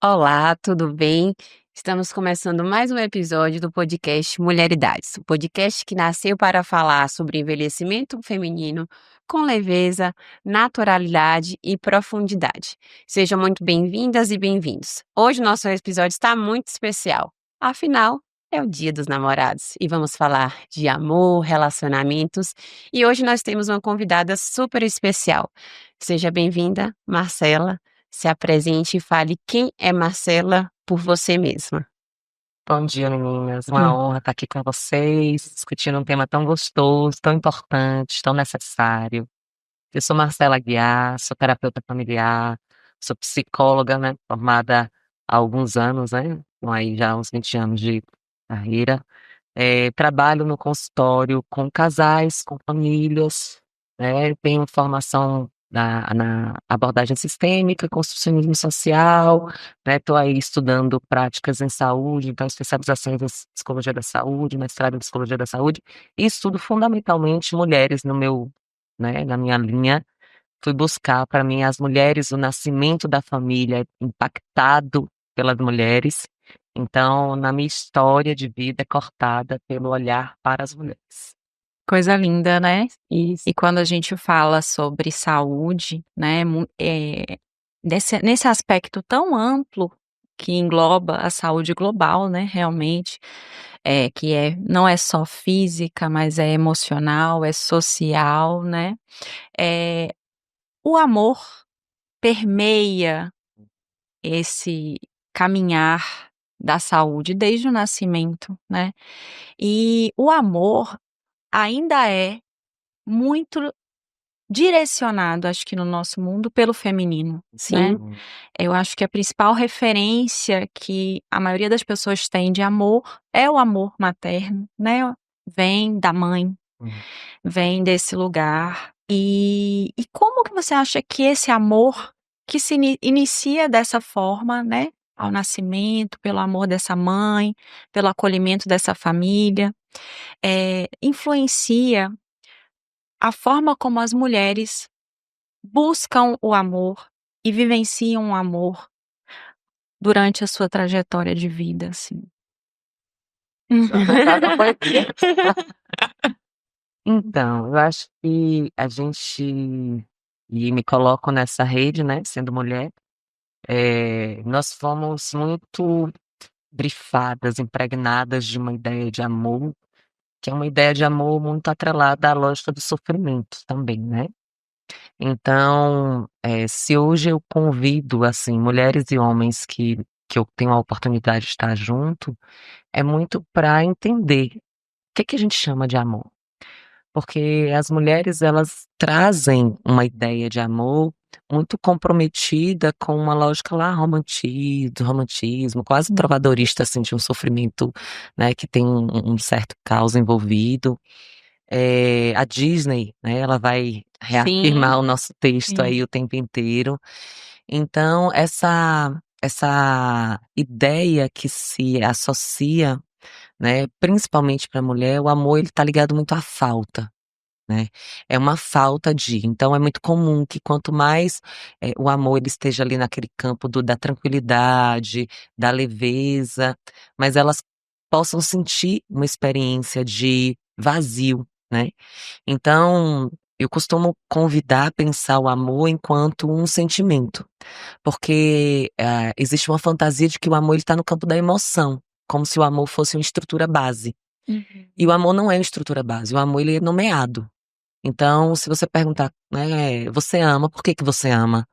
Olá, tudo bem? Estamos começando mais um episódio do podcast Mulheridades, o podcast que nasceu para falar sobre envelhecimento feminino com leveza, naturalidade e profundidade. Sejam muito bem-vindas e bem-vindos. Hoje o nosso episódio está muito especial, afinal, é o Dia dos Namorados e vamos falar de amor, relacionamentos e hoje nós temos uma convidada super especial. Seja bem-vinda, Marcela. Se apresente e fale quem é Marcela por você mesma. Bom dia, meninas. Uma Hum. honra estar aqui com vocês, discutindo um tema tão gostoso, tão importante, tão necessário. Eu sou Marcela Aguiar, sou terapeuta familiar, sou psicóloga, né, formada há alguns anos, né, com aí já uns 20 anos de carreira. Trabalho no consultório com casais, com famílias, né, tenho formação na abordagem sistêmica, construcionismo social, né, estou aí estudando práticas em saúde, então especializações em psicologia da saúde, mestrado em psicologia da saúde, e estudo fundamentalmente mulheres no meu, né, na minha linha. Fui buscar para mim as mulheres, o nascimento da família impactado pelas mulheres. Então, na minha história de vida é cortada pelo olhar para as mulheres. Coisa linda, né? Isso. E quando a gente fala sobre saúde, né, nesse aspecto tão amplo que engloba a saúde global, né, realmente, não é só física, mas é emocional, é social, né? Eh, o amor permeia esse caminhar da saúde desde o nascimento, né? E o amor ainda é muito direcionado, acho que no nosso mundo, pelo feminino, né. Sim, Eu acho que a principal referência que a maioria das pessoas tem de amor é o amor materno, né, vem da mãe, Hum. vem desse lugar. E como que você acha que esse amor que se inicia dessa forma, né, ao nascimento, pelo amor dessa mãe, pelo acolhimento dessa família, influencia a forma como as mulheres buscam o amor e vivenciam o amor durante a sua trajetória de vida, assim. Então, eu acho que a gente, e me coloco nessa rede, né, sendo mulher, nós fomos muito brifadas, impregnadas de uma ideia de amor, que é uma ideia de amor muito atrelada à lógica do sofrimento também, né. Então, se hoje eu convido, assim, mulheres e homens que eu tenho a oportunidade de estar junto, é muito para entender o que a gente chama de amor. Porque as mulheres, elas trazem uma ideia de amor muito comprometida com uma lógica lá do romantismo, quase trovadorista, assim, de um sofrimento, né, que tem um certo caos envolvido. A Disney, né, ela vai reafirmar Sim, o nosso texto sim. aí o tempo inteiro. Então essa ideia que se associa, né, principalmente para a mulher, o amor ele tá ligado muito à falta, né, é uma falta de. Então é muito comum que quanto mais, o amor ele esteja ali naquele campo da tranquilidade, da leveza, mas elas possam sentir uma experiência de vazio, né. Então, eu costumo convidar a pensar o amor enquanto um sentimento, porque, existe uma fantasia de que o amor ele tá no campo da emoção, como se o amor fosse uma estrutura base. Uhum. E o amor não é uma estrutura base, o amor ele é nomeado. Então, se você perguntar, né, "Você ama, por que que você ama?",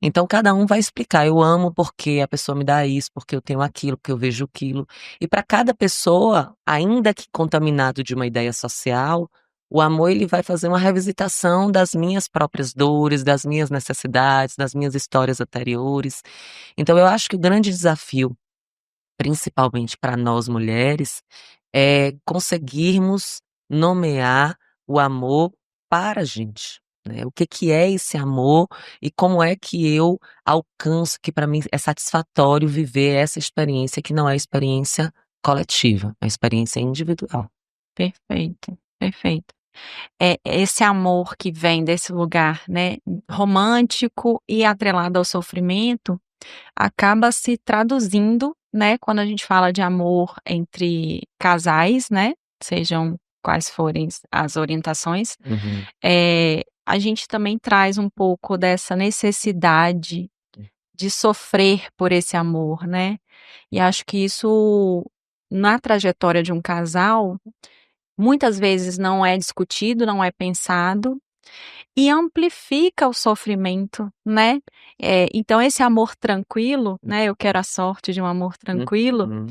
então cada um vai explicar, eu amo porque a pessoa me dá isso, porque eu tenho aquilo, porque eu vejo aquilo. E para cada pessoa, ainda que contaminado de uma ideia social, o amor ele vai fazer uma revisitação das minhas próprias dores, das minhas necessidades, das minhas histórias anteriores. Então eu acho que o grande desafio, principalmente para nós mulheres, é conseguirmos nomear o amor para a gente, né. O que que é esse amor e como é que eu alcanço, que para mim é satisfatório viver essa experiência que não é experiência coletiva, é experiência individual. Perfeito, perfeito. É esse amor que vem desse lugar, né, romântico e atrelado ao sofrimento, acaba se traduzindo, né, quando a gente fala de amor entre casais, né, sejam quais forem as orientações, Uhum. a gente também traz um pouco dessa necessidade de sofrer por esse amor, né. E acho que isso, na trajetória de um casal, muitas vezes não é discutido, não é pensado, e amplifica o sofrimento, né. Então esse amor tranquilo, né, eu quero a sorte de um amor tranquilo, Uhum.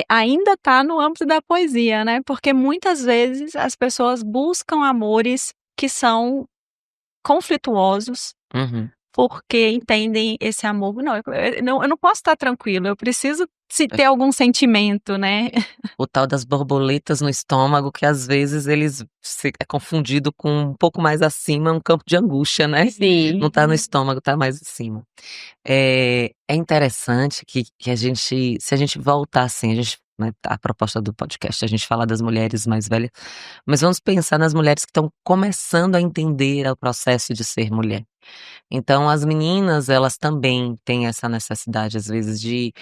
ainda está no âmbito da poesia, né, porque muitas vezes as pessoas buscam amores que são conflituosos, Uhum. porque entendem esse amor não, eu não posso estar tranquilo, eu preciso se ter algum sentimento, né. O tal das borboletas no estômago que às vezes é confundido com um pouco mais acima, um campo de angústia, né. Não Sim. tá no estômago, tá mais em cima. É interessante que a gente se a gente voltar, assim, né, a proposta do podcast, a gente falar das mulheres mais velhas, mas vamos pensar nas mulheres que estão começando a entender o processo de ser mulher. Então as meninas, elas também têm essa necessidade, às vezes, de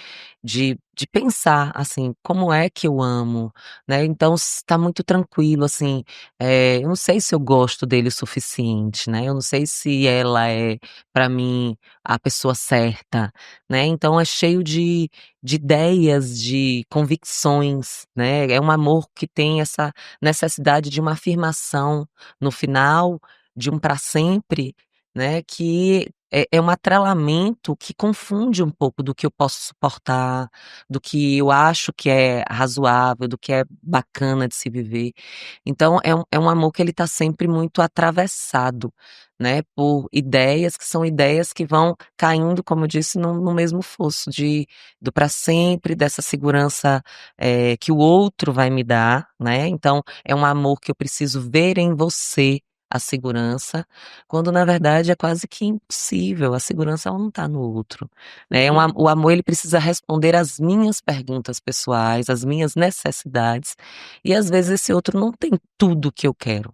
pensar, assim: "Como é que eu amo?", né, então está muito tranquilo, assim, eu não sei se eu gosto dele o suficiente, né, eu não sei se ela é, pra mim, a pessoa certa, né, então é cheio de ideias, de convicções, né, é um amor que tem essa necessidade de uma afirmação no final, de um pra sempre, né, que é um atrelamento que confunde um pouco do que eu posso suportar, do que eu acho que é razoável, do que é bacana de se viver. Então é um amor que ele tá sempre muito atravessado, né, por ideias que são ideias que vão caindo, como eu disse, no mesmo fosso do pra sempre, dessa segurança, que o outro vai me dar, né, então é um amor que eu preciso ver em você a segurança, quando na verdade é quase que impossível, a segurança ela não está no outro, né, o amor ele precisa responder às minhas perguntas pessoais, às minhas necessidades, e às vezes esse outro não tem tudo o que eu quero.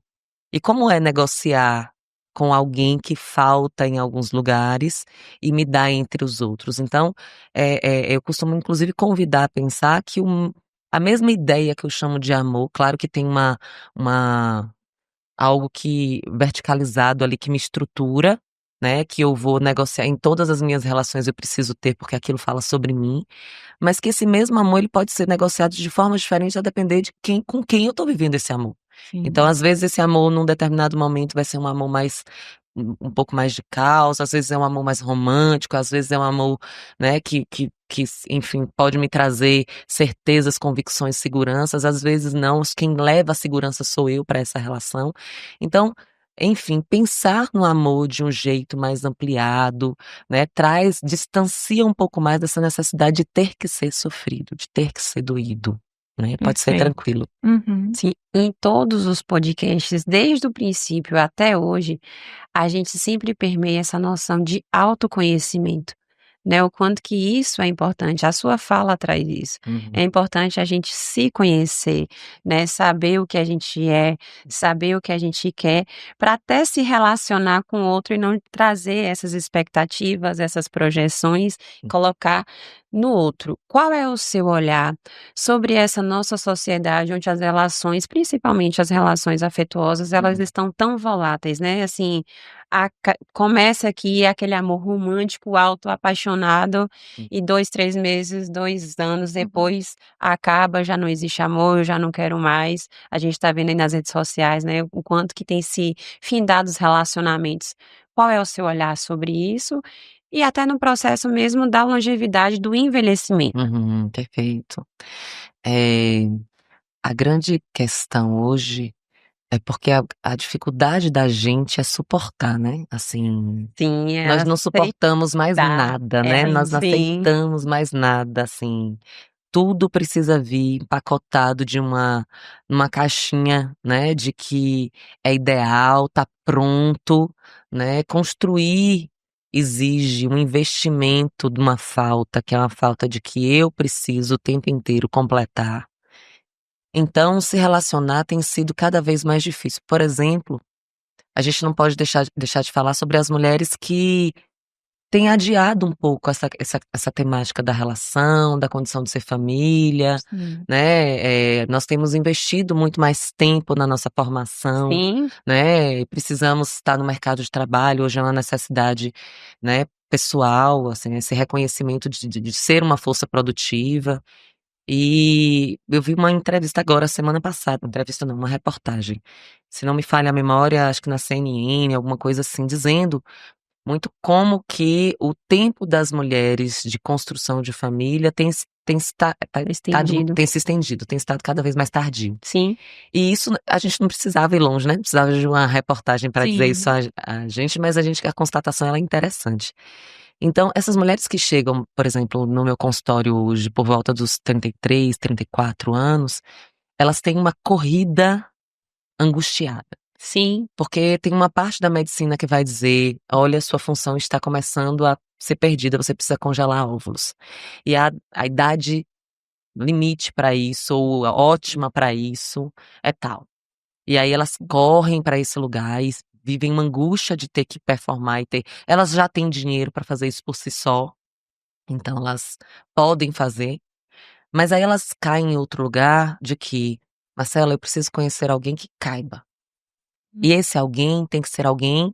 E como é negociar com alguém que falta em alguns lugares e me dá entre os outros? Então, eu costumo inclusive convidar a pensar que a mesma ideia que eu chamo de amor, claro que tem uma algo que verticalizado ali que me estrutura, né, que eu vou negociar em todas as minhas relações eu preciso ter, porque aquilo fala sobre mim, mas que esse mesmo amor ele pode ser negociado de formas diferentes a depender de com quem eu tô vivendo esse amor. Então, Sim, às vezes, esse amor num determinado momento vai ser um amor mais um pouco mais de causa, às vezes é um amor mais romântico, às vezes é um amor, né, enfim, pode me trazer certezas, convicções, seguranças, às vezes não, quem leva a segurança sou eu para essa relação. Então, enfim, pensar no amor de um jeito mais ampliado, né, distancia um pouco mais dessa necessidade de ter que ser sofrido, de ter que ser doído, né, pode ser perfeito. tranquilo. Uhum. Sim, em todos os podcasts, desde o princípio até hoje, a gente sempre permeia essa noção de autoconhecimento, né, o quanto que isso é importante, a sua fala traz isso. Uhum, É importante a gente se conhecer, né, saber o que a gente é, saber o que a gente quer, para até se relacionar com o outro e não trazer essas expectativas, essas projeções, colocar no outro. Qual é o seu olhar sobre essa nossa sociedade onde as relações, principalmente as relações afetuosas, elas uhum, estão tão voláteis, né, assim, começa aqui aquele amor romântico, autoapaixonado uhum, e 2, 3 meses, 2 anos Uhum. depois acaba, já não existe amor, eu já não quero mais. A gente tá vendo aí nas redes sociais, né, o quanto que tem se findado os relacionamentos. Qual é o seu olhar sobre isso? E até no processo mesmo da longevidade do envelhecimento. perfeito. Eh, a grande questão hoje é porque a dificuldade da gente é suportar, né, assim, Sim, é nós não suportamos mais aceitar. nada, É, né, nós não sim. aceitamos mais nada, assim, tudo precisa vir empacotado de numa caixinha, né, de que é ideal, tá pronto, né, construir exige um investimento de uma falta, que é uma falta de que eu preciso o tempo inteiro completar. Então, se relacionar tem sido cada vez mais difícil. Por exemplo, a gente não pode deixar de falar sobre as mulheres que tem adiado um pouco essa temática da relação, da condição de ser família, Sim. né? Nós temos investido muito mais tempo na nossa formação, Sim, né? Precisamos estar no mercado de trabalho, hoje é uma necessidade, né, pessoal, assim, esse reconhecimento de ser uma força produtiva. E eu vi uma entrevista agora, semana passada, entrevista não, uma reportagem, se não me falha a memória, acho que na CNN, alguma coisa assim, dizendo muito como que o tempo das mulheres de construção de família estendido. tem se estendido, tem estado cada vez mais tardio. Sim, E isso a gente não precisava ir longe, né? Não precisava de uma reportagem para dizer isso Sim. a gente, mas a constatação ela é interessante. Então, essas mulheres que chegam, por exemplo, no meu consultório hoje, por volta dos 33, 34 anos, elas têm uma corrida angustiada. sim, Porque tem uma parte da medicina que vai dizer: olha, sua função está começando a ser perdida, você precisa congelar óvulos. E a idade limite para isso, ou a ótima para isso, é tal. E aí elas correm para esse lugar e vivem uma angústia de ter que performar e ter. Elas já têm dinheiro para fazer isso por si só, então elas podem fazer. Mas aí elas caem em outro lugar de que, Marcela, eu preciso conhecer alguém que caiba. E esse alguém tem que ser alguém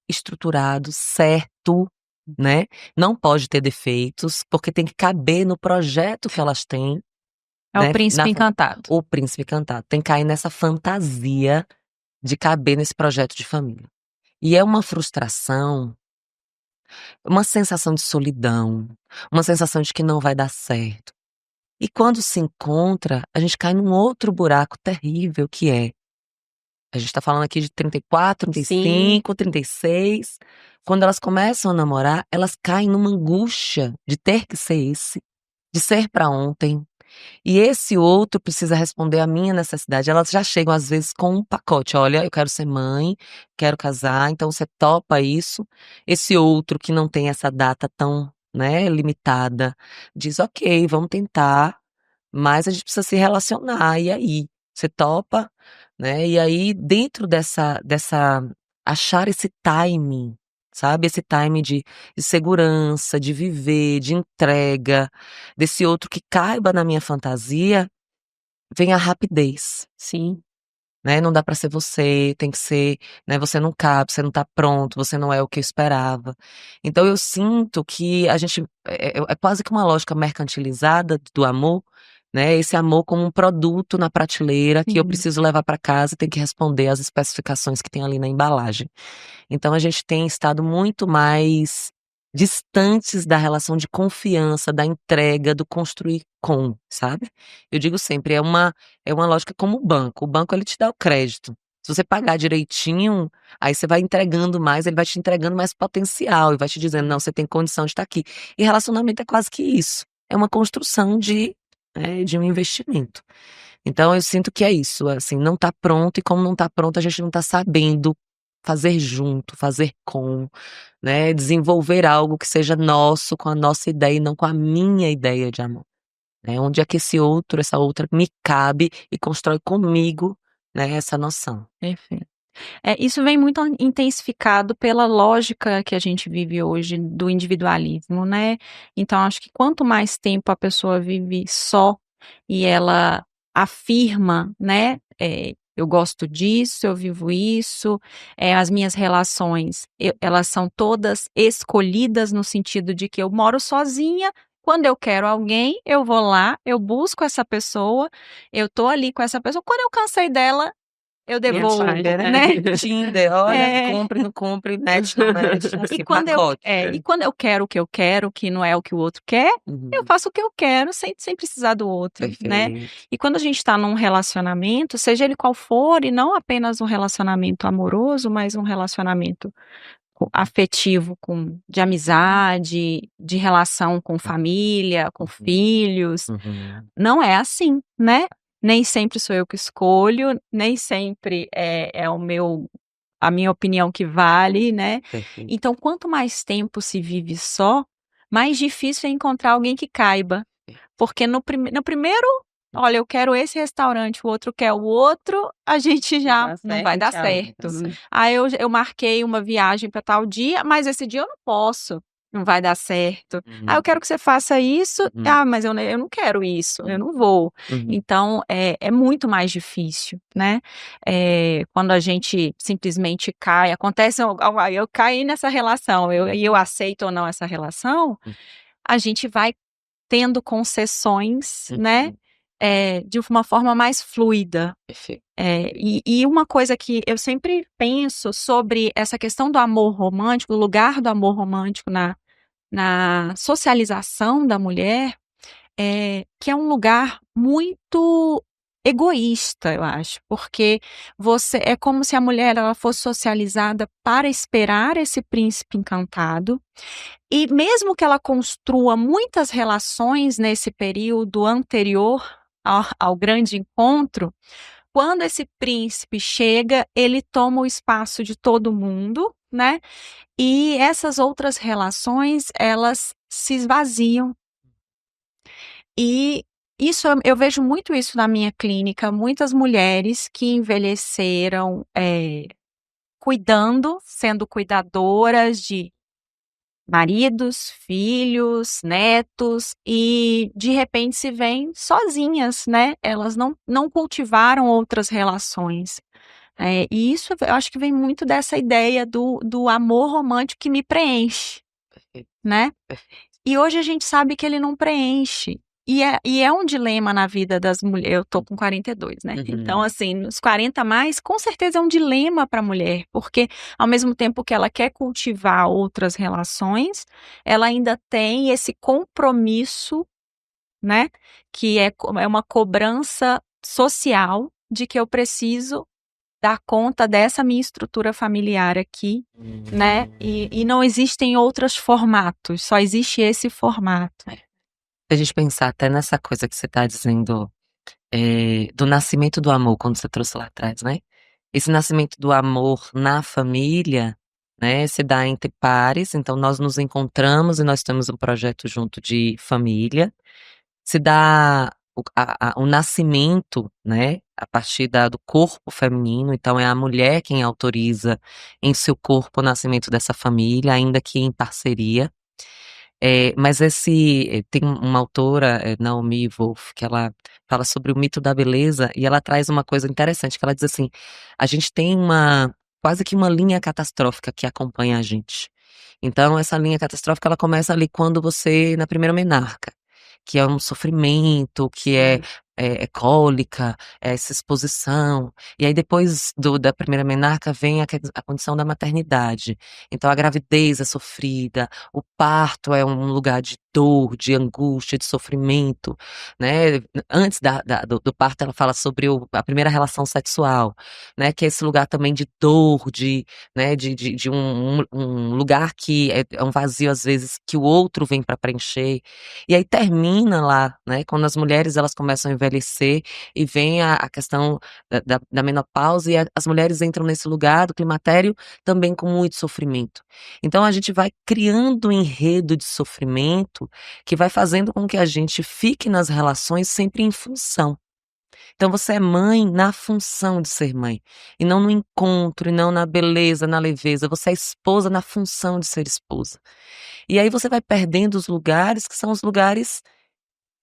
estruturado, certo, né? Não pode ter defeitos, porque tem que caber no projeto que elas têm, É o né? príncipe encantado. O príncipe cantado. Tem que cair nessa fantasia de caber nesse projeto de família. E é uma frustração, uma sensação de solidão, uma sensação de que não vai dar certo. E quando se encontra, a gente cai num outro buraco terrível que é. A gente tá falando aqui de 34, sim, 35, 36. Quando elas começam a namorar, elas caem numa angústia de ter que ser esse, de ser pra ontem. E esse outro precisa responder à minha necessidade. Elas já chegam, às vezes, com um pacote: olha, eu quero ser mãe, quero casar, então você topa isso. Esse outro que não tem essa data tão, né, limitada, diz: ok, vamos tentar, mas a gente precisa se relacionar. E aí? Você topa? Né? E aí, dentro dessa achar esse timing, sabe? Esse timing de segurança, de viver, de entrega, desse outro que caiba na minha fantasia, vem a rapidez. sim, Né, não dá pra ser você, tem que ser, né, você não cabe, você não tá pronto, você não é o que eu esperava. Então eu sinto que a gente é quase que uma lógica mercantilizada do amor, né, esse amor como um produto na prateleira que eu Sim. preciso levar pra casa e tem que responder às especificações que tem ali na embalagem. Então a gente tem estado muito mais distantes da relação de confiança, da entrega, do construir com, sabe? Eu digo sempre, é uma lógica como o banco ele te dá o crédito. Se você pagar direitinho, aí você vai entregando mais, ele vai te entregando mais potencial e vai te dizendo: "Não, você tem condição de estar aqui". E relacionamento é quase que isso, é uma construção de um investimento. Então eu sinto que é isso, assim, não tá pronto e como não tá pronto, a gente não tá sabendo fazer junto, fazer com, né, desenvolver algo que seja nosso, com a nossa ideia e não com a minha ideia de amor, né, onde é que esse outro, essa outra me cabe e constrói comigo, né, essa noção. Perfeito. Isso vem muito intensificado pela lógica que a gente vive hoje do individualismo, né. Então acho que quanto mais tempo a pessoa vive só e ela afirma, né, "Eu gosto disso, eu vivo isso, as minhas relações, elas são todas escolhidas no sentido de que eu moro sozinha, quando eu quero alguém, eu vou lá, eu busco essa pessoa, eu tô ali com essa pessoa, quando eu cansei dela, eu me devolvo", afasta, né? né. Tinder, olha, É. compre, não compre, match, não match, E assim, quando pacote. eu quero o que eu quero, que não é o que o outro quer, eu Uhum, faço o que eu quero sem precisar do outro, né. perfeito. E quando a gente tá num relacionamento, seja ele qual for, e não apenas um relacionamento amoroso, mas um relacionamento afetivo de amizade, de relação com família, com Uhum, filhos, uhum, não é assim, né. Nem sempre sou eu que escolho, nem sempre é a minha opinião que vale, né. perfeito. Então quanto mais tempo se vive só, mais difícil é encontrar alguém que caiba, porque no primeiro: "Olha, eu quero esse restaurante, o outro quer o outro", a gente já Dá não vai certo, dar tchau. certo. "Ah, eu marquei uma viagem para tal dia, mas esse dia eu não posso". não vai dar certo. Ah, eu Uhum. quero que você faça isso. Uhum. Ah, mas eu não quero isso, eu não vou. Uhum. Então, é muito mais difícil, né? Quando a gente simplesmente cai, acontece, eu caí nessa relação, e eu aceito ou não essa relação, Uhum. a gente vai tendo concessões, né? Uhum. De uma forma mais fluida. Perfeito. E uma coisa que eu sempre penso sobre essa questão do amor romântico, o lugar do amor romântico na socialização da mulher, que é um lugar muito egoísta, eu acho, porque é como se a mulher ela fosse socializada para esperar esse príncipe encantado, e mesmo que ela construa muitas relações nesse período anterior ao grande encontro, quando esse príncipe chega, ele toma o espaço de todo mundo, né? E essas outras relações, elas se esvaziam. E eu vejo muito isso na minha clínica, muitas mulheres que envelheceram, sendo cuidadoras de maridos, filhos, netos, e de repente se veem sozinhas, né, elas não cultivaram outras relações. E isso eu acho que vem muito dessa ideia do amor romântico que me preenche, Perfeito. né. Perfeito. E hoje a gente sabe que ele não preenche. E é um dilema na vida das mulheres. Eu tô com 42, né. Então, Uhum. assim, nos 40 mais, com certeza é um dilema para a mulher, porque ao mesmo tempo que ela quer cultivar outras relações, ela ainda tem esse compromisso, né, que é uma cobrança social de que eu preciso dar conta dessa minha estrutura familiar aqui, né, e não existem outros formatos, só existe esse formato. Se a gente pensar até nessa coisa que você está dizendo, do nascimento do amor, quando você trouxe lá atrás, né. Esse nascimento do amor na família, né, se dá entre pares, então nós nos encontramos e nós temos um projeto junto de família. Se dá o nascimento, né, a partir do corpo feminino, então é a mulher quem autoriza em seu corpo o nascimento dessa família, ainda que em parceria. Mas tem uma autora, Naomi Wolf, que ela fala sobre o mito da beleza e ela traz uma coisa interessante, que ela diz assim: "A gente tem quase que uma linha catastrófica que acompanha a gente". Então essa linha catastrófica ela começa ali quando você na primeira menarca, que é um sofrimento, que é cólica, é essa exposição, e aí depois da primeira menarca vem a condição da maternidade. Então a gravidez é sofrida, o parto é um lugar de dor, de angústia, de sofrimento, né. Antes do parto ela fala sobre a primeira relação sexual, né, que é esse lugar também de dor, né, de um lugar que é um vazio, às vezes, que o outro vem para preencher. E aí termina lá, né, quando as mulheres elas começam a envelhecer e vem a questão da menopausa e as mulheres entram nesse lugar do climatério também com muito sofrimento. Então a gente vai criando um enredo de sofrimento que vai fazendo com que a gente fique nas relações sempre em função. Então você é mãe na função de ser mãe, e não no encontro, e não na beleza, na leveza, você é esposa na função de ser esposa. E aí você vai perdendo os lugares que são os lugares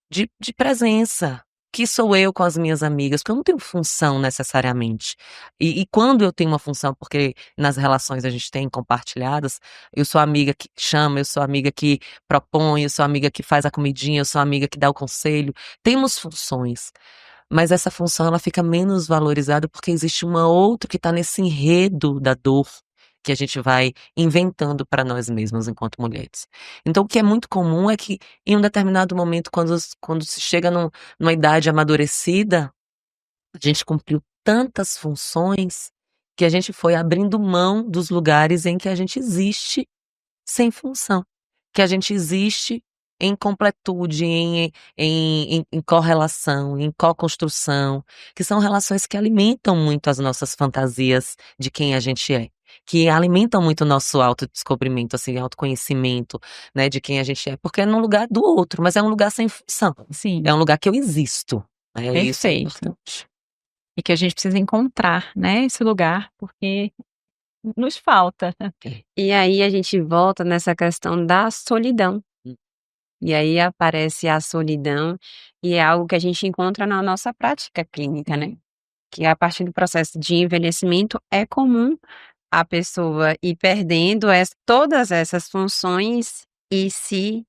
de presença, que sou eu com as minhas amigas, porque eu não tenho função necessariamente. E quando eu tenho uma função, porque nas relações a gente tem compartilhadas, eu sou a amiga que chama, eu sou a amiga que propõe, eu sou a amiga que faz a comidinha, eu sou a amiga que dá o conselho, temos funções. Mas essa função ela fica menos valorizada, porque existe uma outra que está nesse enredo da dor, que a gente vai inventando para nós mesmas enquanto mulheres. Então o que é muito comum é que em um determinado momento quando se chega numa idade amadurecida, a gente cumpriu tantas funções, que a gente foi abrindo mão dos lugares em que a gente existe sem função, que a gente existe em completude, em correlação, em co-construção, que são relações que alimentam muito as nossas fantasias de quem a gente é, que alimentam muito o nosso autodescobrimento, assim, autoconhecimento, né, de quem a gente é, porque é num lugar do outro, mas é um lugar sem função, Sim, é um lugar que eu existo, né, isso é perfeito. importante. E que a gente precisa encontrar, né, esse lugar, porque nos falta. E aí a gente volta nessa questão da solidão. Hum. E aí aparece a solidão, e é algo que a gente encontra na nossa prática clínica, né, que a partir do processo de envelhecimento é comum a pessoa ir perdendo todas essas funções e se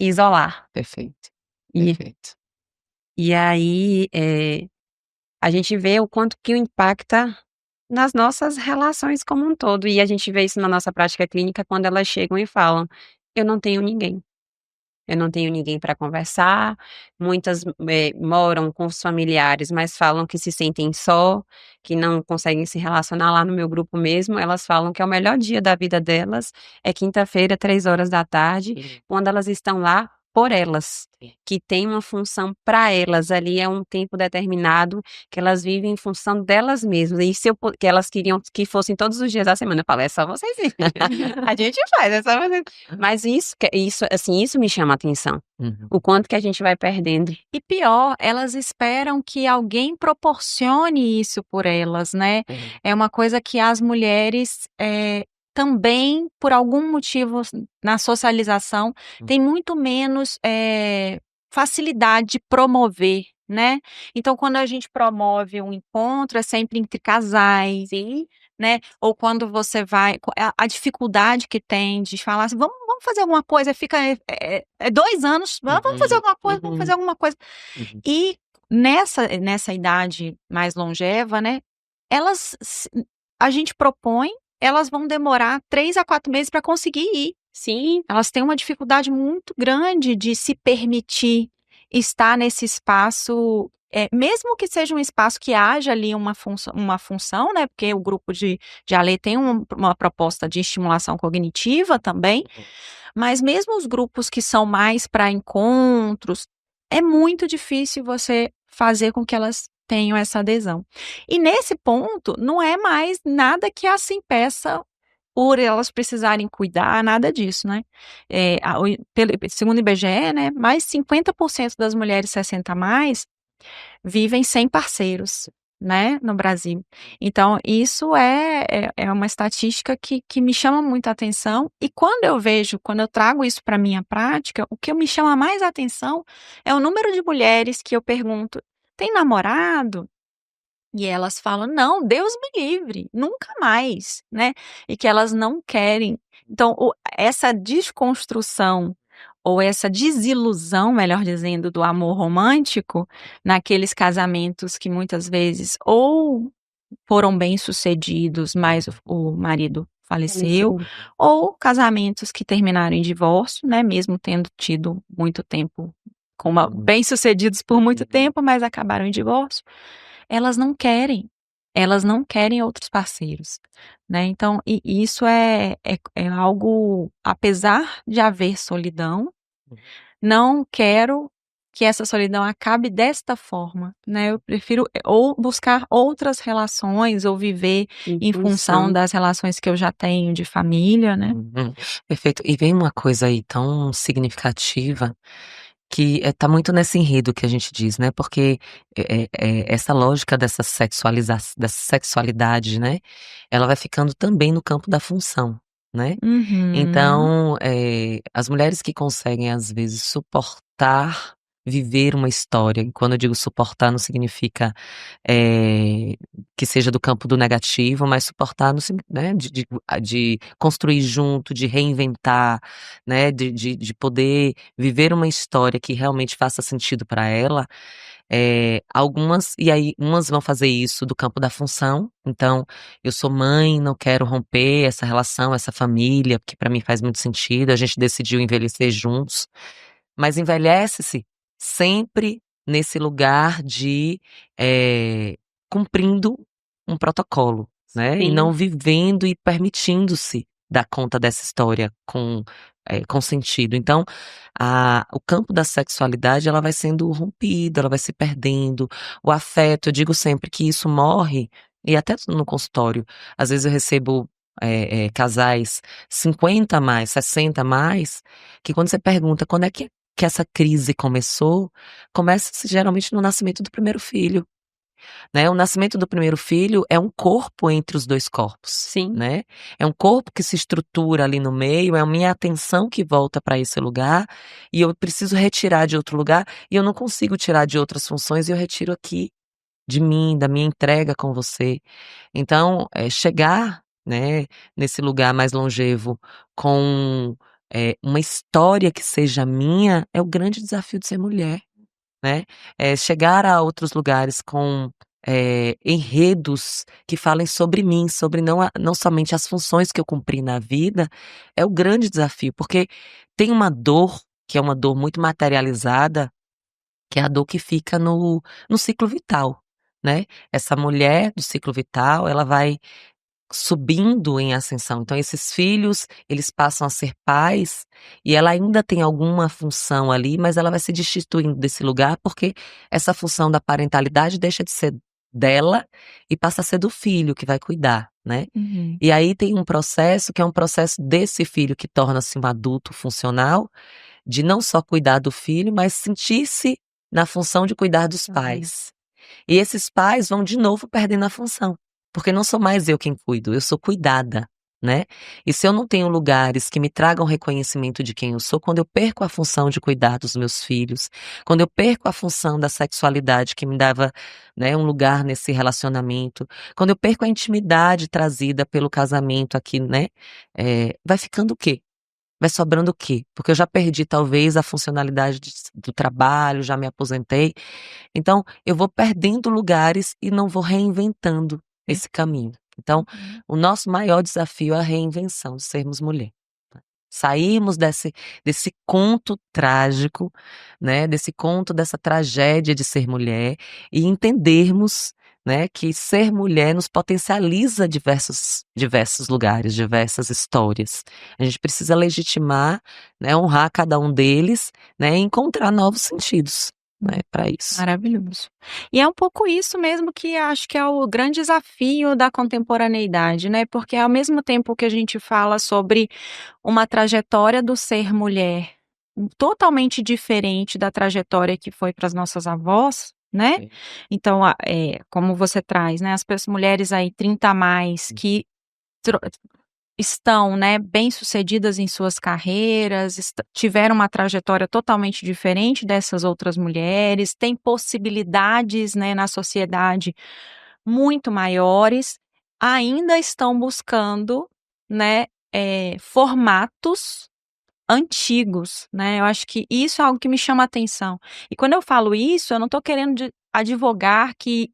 isolar. Perfeito, E perfeito. e aí, a gente vê o quanto que o impacta nas nossas relações como um todo, e a gente vê isso na nossa prática clínica quando elas chegam e falam: "Eu não tenho ninguém". Eu não tenho ninguém para conversar, muitas, moram com os familiares, mas falam que se sentem só, que não conseguem se relacionar lá no meu grupo mesmo, elas falam que é o melhor dia da vida delas, é quinta-feira, 15h, Uhum. quando elas estão lá por elas, Sim. que tem uma função para elas, ali é um tempo determinado que elas vivem em função delas mesmas, e se eu que elas queriam que fossem todos os dias da semana, eu falo: "É só vocês irem, a gente faz, é só vocês". Mas isso, assim, isso me chama a atenção, Uhum. o quanto que a gente vai perdendo. E pior, elas esperam que alguém proporcione isso por elas, né. É uma coisa que as mulheres, também, por algum motivo na socialização, têm muito menos, facilidade de promover, né. Então quando a gente promove um encontro, é sempre entre casais, né, ou quando você vai a dificuldade que tem de falar assim: "Vamos fazer alguma coisa", fica, 2 anos, "Vamos fazer Uhum, alguma coisa, vamos fazer uhum, alguma coisa". uhum. E nessa idade mais longeva, né, elas a gente propõe, elas vão demorar 3 a 4 meses para conseguir ir. Sim, Elas têm uma dificuldade muito grande de se permitir estar nesse espaço, mesmo que seja um espaço que haja ali uma função, né, porque o grupo de ALE tem uma proposta de estimulação cognitiva também, mas mesmo os grupos que são mais para encontros, é muito difícil você fazer com que elas tenham essa adesão. E nesse ponto, não é mais nada que as impeça por elas precisarem cuidar, nada disso, né. Segundo o IBGE, né, mais 50% das mulheres 60 a mais vivem sem parceiros, né, no Brasil. Então isso é uma estatística que me chama muita atenção, e quando eu trago isso para minha prática, o que me chama mais atenção é o número de mulheres que eu pergunto: "Tem namorado?" E elas falam: "Não, Deus me livre, nunca mais", né, e que elas não querem. Então essa desconstrução, ou essa desilusão, melhor dizendo, do amor romântico, naqueles casamentos que muitas vezes ou foram bem-sucedidos, mas o marido faleceu, faleceu. ou casamentos que terminaram em divórcio, né, mesmo tendo tido muito tempo Uhum. bem-sucedidos por muito tempo, mas acabaram em divórcio. Elas não querem, elas não querem outros parceiros, né, então e isso é algo, apesar de haver solidão, não quero que essa solidão acabe desta forma, né, eu prefiro, ou buscar outras relações, ou viver Em em função função. das relações que eu já tenho de família, né. Uhum. Perfeito. E vem uma coisa aí tão significativa que, tá muito nesse enredo que a gente diz, né, porque, essa lógica dessa sexualidade, né, ela vai ficando também no campo da função, né. Uhum. Então, as mulheres que conseguem, às vezes, suportar viver uma história, e quando eu digo suportar não significa, eh, que seja do campo do negativo, mas suportar no né, de construir junto, de reinventar, né, de poder viver uma história que realmente faça sentido para ela. Algumas e aí umas vão fazer isso do campo da função, então, eu sou mãe, não quero romper essa relação, essa família, porque para mim faz muito sentido, a gente decidiu envelhecer juntos, mas envelhece-se sempre nesse lugar de, cumprindo um protocolo, né, e não Sim, vivendo e permitindo-se dar conta dessa história com sentido. Então, o campo da sexualidade, ela vai sendo rompido, ela vai se perdendo, o afeto, eu digo sempre que isso morre, e até no consultório, às vezes eu recebo, casais 50 a mais, 60 a mais, que quando você pergunta: "Quando é que essa crise começou?", começa geralmente no nascimento do primeiro filho. né. O nascimento do primeiro filho é um corpo entre os 2 corpos, Sim. né. É um corpo que se estrutura ali no meio, é a minha atenção que volta para esse lugar, e eu preciso retirar de outro lugar, e eu não consigo tirar de outras funções, e eu retiro aqui, de mim, da minha entrega com você. Então, chegar, né, nesse lugar mais longevo com, uma história que seja minha, é o grande desafio de ser mulher, né. Chegar a outros lugares com, enredos que falem sobre mim, sobre não somente as funções que eu cumpri na vida, é o grande desafio, porque tem uma dor, que é uma dor muito materializada, que é a dor que fica no ciclo vital, né. Essa mulher do ciclo vital, ela vai subindo em ascensão. Então esses filhos, eles passam a ser pais, e ela ainda tem alguma função ali, mas ela vai se destituindo desse lugar, porque essa função da parentalidade deixa de ser dela e passa a ser do filho que vai cuidar, né. Uhum. E aí tem um processo que é um processo desse filho que torna-se um adulto funcional, de não só cuidar do filho, mas sentir-se na função de cuidar dos Uhum. pais. E esses pais vão de novo perdendo a função, porque não sou mais eu quem cuido, eu sou cuidada, né. E se eu não tenho lugares que me tragam reconhecimento de quem eu sou, quando eu perco a função de cuidar dos meus filhos, quando eu perco a função da sexualidade que me dava, né, um lugar nesse relacionamento, quando eu perco a intimidade trazida pelo casamento aqui, né, vai ficando o quê? Vai sobrando o quê? Porque eu já perdi talvez a funcionalidade do trabalho, já me aposentei, então eu vou perdendo lugares e não vou reinventando esse caminho. Então, Uhum. o nosso maior desafio é a reinvenção de sermos mulher, né. Sairmos desse conto trágico, né, desse conto, dessa tragédia de ser mulher, e entendermos, né, que ser mulher nos potencializa diversos lugares, diversas histórias. A gente precisa legitimar, né, honrar cada um deles, né, e encontrar novos sentidos, né, para isso. Maravilhoso. E é um pouco isso mesmo que acho que é o grande desafio da contemporaneidade, né, porque ao mesmo tempo que a gente fala sobre uma trajetória do ser mulher totalmente diferente da trajetória que foi para as nossas avós, né, Sim. então como você traz, né, mulheres aí 30 a mais que tro estão, né, bem-sucedidas em suas carreiras, tiveram uma trajetória totalmente diferente dessas outras mulheres, têm possibilidades, né, na sociedade muito maiores, ainda estão buscando, né, formatos antigos, né, eu acho que isso é algo que me chama a atenção. E quando eu falo isso, eu não estou querendo advogar que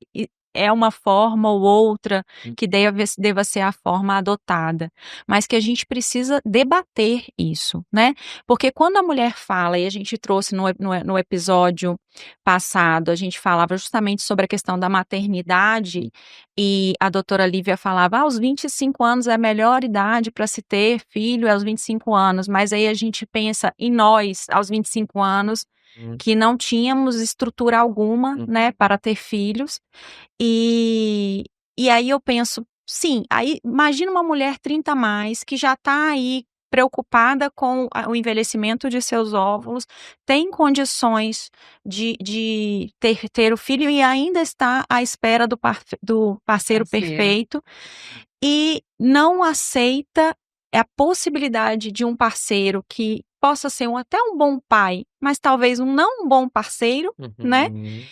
é uma forma ou outra que deva ser a forma adotada, mas que a gente precisa debater isso, né. Porque quando a mulher fala, e a gente trouxe no episódio passado, a gente falava justamente sobre a questão da maternidade, e a doutora Lívia falava: "Ah, os 25 anos é a melhor idade para se ter filho, é aos 25 anos", mas aí a gente pensa em nós, aos 25 anos, Hum, que não tínhamos estrutura alguma, hum, né, para ter filhos, e e aí eu penso, sim, aí imagina uma mulher 30 a mais que já está aí preocupada com o envelhecimento de seus óvulos, tem condições de ter o filho e ainda está à espera do parceiro Parceiro. perfeito, e não aceita a possibilidade de um parceiro que possa ser até um bom pai, mas talvez um não bom parceiro, né, uhum.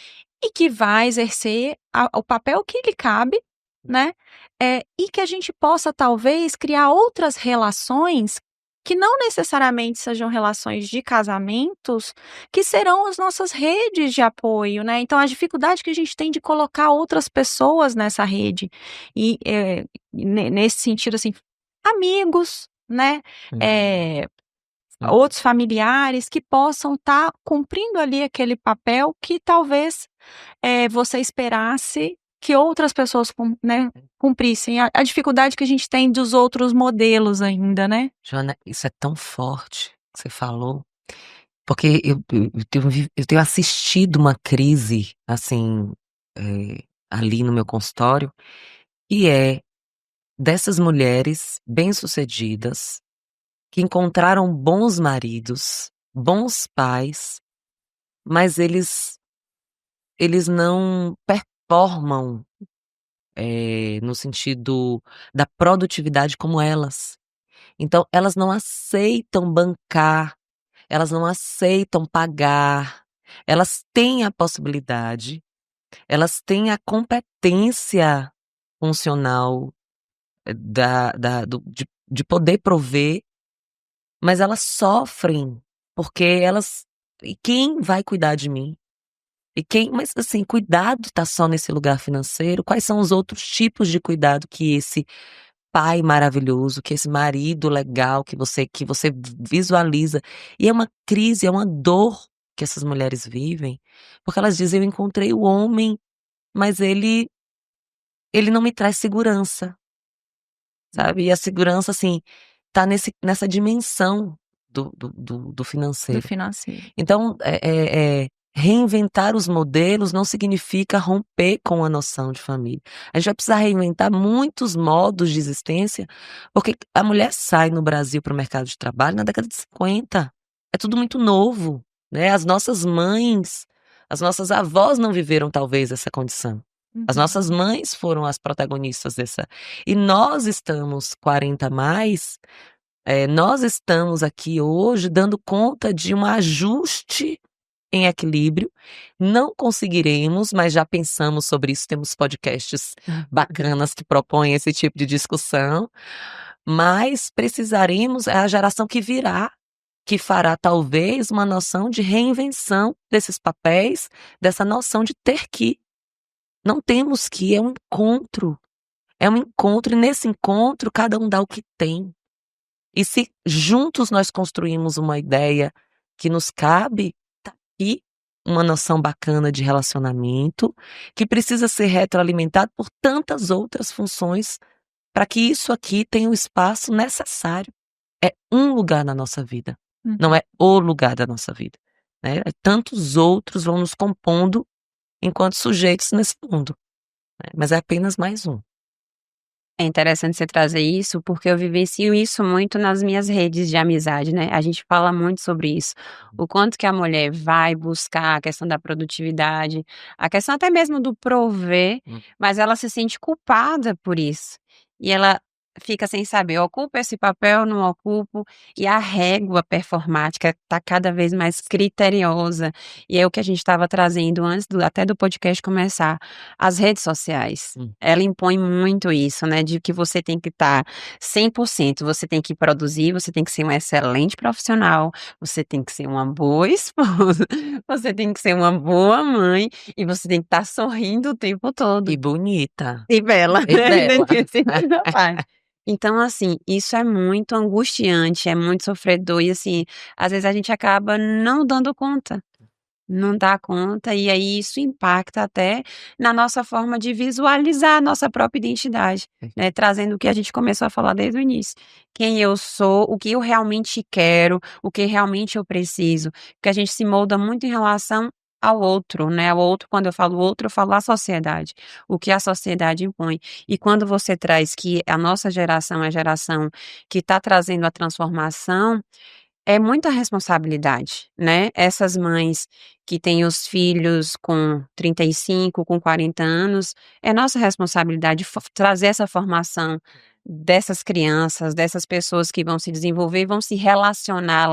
e que vai exercer o papel que lhe cabe, né, e que a gente possa talvez criar outras relações, que não necessariamente sejam relações de casamentos, que serão as nossas redes de apoio, né. Então a dificuldade que a gente tem de colocar outras pessoas nessa rede, e, nesse sentido, assim, amigos, né, Hum, eh, sim. outros familiares que possam estar cumprindo ali aquele papel que talvez você esperasse que outras pessoas cumprissem. A dificuldade que a gente tem dos outros modelos ainda, né. Joana, isso é tão forte que você falou, porque eu tenho assistido uma crise, assim, ali no meu consultório, e é dessas mulheres bem-sucedidas, que encontraram bons maridos, bons pais, mas eles não formam, no sentido da produtividade como elas. Então elas não aceitam bancar, elas não aceitam pagar, elas têm a possibilidade, elas têm a competência funcional, de poder prover, mas elas sofrem, porque elas e quem vai cuidar de mim? Mas assim, cuidado tá só nesse lugar financeiro? Quais são os outros tipos de cuidado que esse pai maravilhoso, que esse marido legal que você visualiza? E é uma crise, é uma dor que essas mulheres vivem, porque elas dizem: "Eu encontrei o homem, mas ele não me traz segurança", sabe? E a segurança, assim, tá nessa dimensão do Do financeiro. financeiro. Então, reinventar os modelos não significa romper com a noção de família. A gente vai precisar reinventar muitos modos de existência, porque a mulher sai no Brasil para o mercado de trabalho na década de 50. É tudo muito novo, né? As nossas mães, as nossas avós não viveram talvez essa condição. As nossas mães foram as protagonistas dessa. E nós estamos 40 a mais, nós estamos aqui hoje dando conta de um ajuste em equilíbrio. Não conseguiremos, mas já pensamos sobre isso, temos podcasts bacanas que propõem esse tipo de discussão, mas precisaremos, é a geração que virá, que fará talvez uma noção de reinvenção desses papéis, dessa noção de ter que. Não temos que, é um encontro e nesse encontro cada um dá o que tem. E se juntos nós construímos uma ideia que nos cabe, tá aqui uma noção bacana de relacionamento, que precisa ser retroalimentado por tantas outras funções, para que isso aqui tenha o espaço necessário. É um lugar na nossa vida, não é o lugar da nossa vida, né? Tantos outros vão nos compondo enquanto sujeitos nesse mundo, né? Mas é apenas mais um. É interessante você trazer isso, porque eu vivencio isso muito nas minhas redes de amizade, né, a gente fala muito sobre isso, o quanto que a mulher vai buscar a questão da produtividade, a questão até mesmo do prover, mas ela se sente culpada por isso. E ela fica sem saber, ocupo esse papel, não ocupo, e a régua performática está cada vez mais criteriosa, e é o que a gente estava trazendo antes até do podcast começar, as redes sociais. Ela impõe muito isso, né, de que você tem que estar 100%, você tem que produzir, você tem que ser um excelente profissional, você tem que ser uma boa esposa, você tem que ser uma boa mãe e você tem que estar sorrindo o tempo todo. E bonita. E bela, E né, bela. Então, assim, isso é muito angustiante, é muito sofredor e, assim, às vezes a gente acaba não dando conta. Não dá conta, e aí isso impacta até na nossa forma de visualizar a nossa própria identidade, né, trazendo o que a gente começou a falar desde o início. Quem eu sou, o que eu realmente quero, o que realmente eu preciso, porque a gente se molda muito em relação ao outro, né, ao outro, quando eu falo outro, eu falo a sociedade, o que a sociedade impõe. E quando você traz que a nossa geração é a geração que está trazendo a transformação, é muita responsabilidade, né, essas mães que têm os filhos com 35, com 40 anos, é nossa responsabilidade trazer essa formação dessas crianças, dessas pessoas que vão se desenvolver e vão se relacionar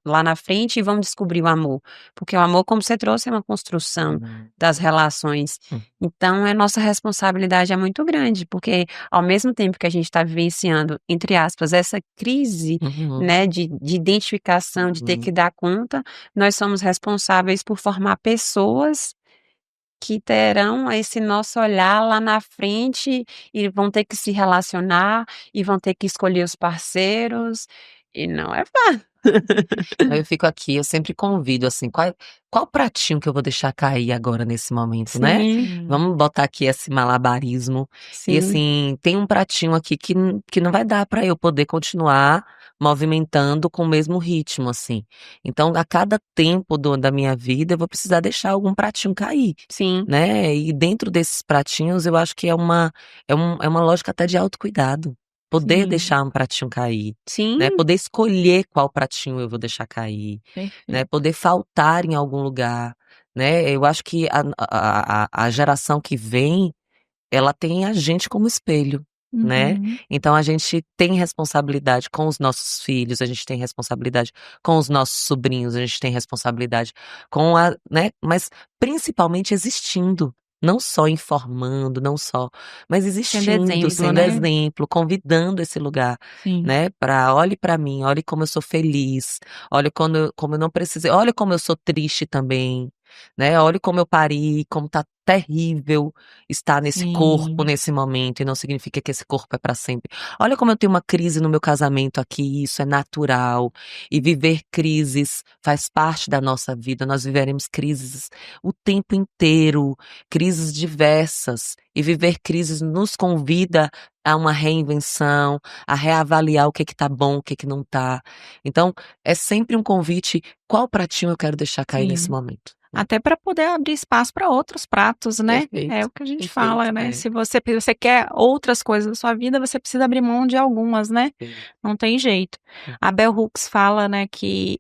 lá na frente e vão descobrir o amor, porque o amor, como você trouxe, é uma construção das relações. Então nossa responsabilidade é muito grande, porque ao mesmo tempo que a gente está vivenciando, entre aspas, essa crise, né, de identificação, de ter que dar conta, nós somos responsáveis por formar pessoas que terão esse nosso olhar lá na frente e vão ter que se relacionar, e vão ter que escolher os parceiros, e não é fácil. Aí eu fico aqui, eu sempre convido, assim, qual pratinho que eu vou deixar cair agora nesse momento, né? Sim, Vamos botar aqui esse malabarismo. E sim, assim, tem um pratinho aqui que não vai dar para eu poder continuar movimentando com o mesmo ritmo, assim. Então, a cada tempo da minha vida, eu vou precisar deixar algum pratinho cair, sim, né? E dentro desses pratinhos, eu acho que é uma lógica até de autocuidado. Poder Sim. deixar um pratinho cair, sim, né? Poder escolher qual pratinho eu vou deixar cair, né? Perfeito. Poder faltar em algum lugar, né. Eu acho que a geração que vem, ela tem a gente como espelho, né. Uhum. Então a gente tem responsabilidade com os nossos filhos, a gente tem responsabilidade com os nossos sobrinhos, a gente tem responsabilidade com a né, mas principalmente existindo, não só informando, não só mas Sendo existindo, exemplo, sendo né. exemplo, convidando esse lugar, Sim, né, olhe pra mim, olhe como eu sou feliz, olha como eu não precisei olha como eu sou triste também, né, olha como eu pari, como tá terrível estar nesse corpo, sim, nesse momento, e não significa que esse corpo é para sempre. Olha como eu tenho uma crise no meu casamento aqui, isso é natural, e viver crises faz parte da nossa vida, nós viveremos crises o tempo inteiro, crises diversas, e viver crises nos convida a uma reinvenção, a reavaliar o que tá bom, o que não tá. Então, é sempre um convite: "Qual pratinho eu quero deixar cair nesse sim. momento?", né. Até para poder abrir espaço para outros pratos, né. É Perfeito, o que a gente perfeito. fala, né, É, se você quer outras coisas na sua vida, você precisa abrir mão de algumas, né, perfeito. não tem jeito. A Bell Hooks fala, né, que,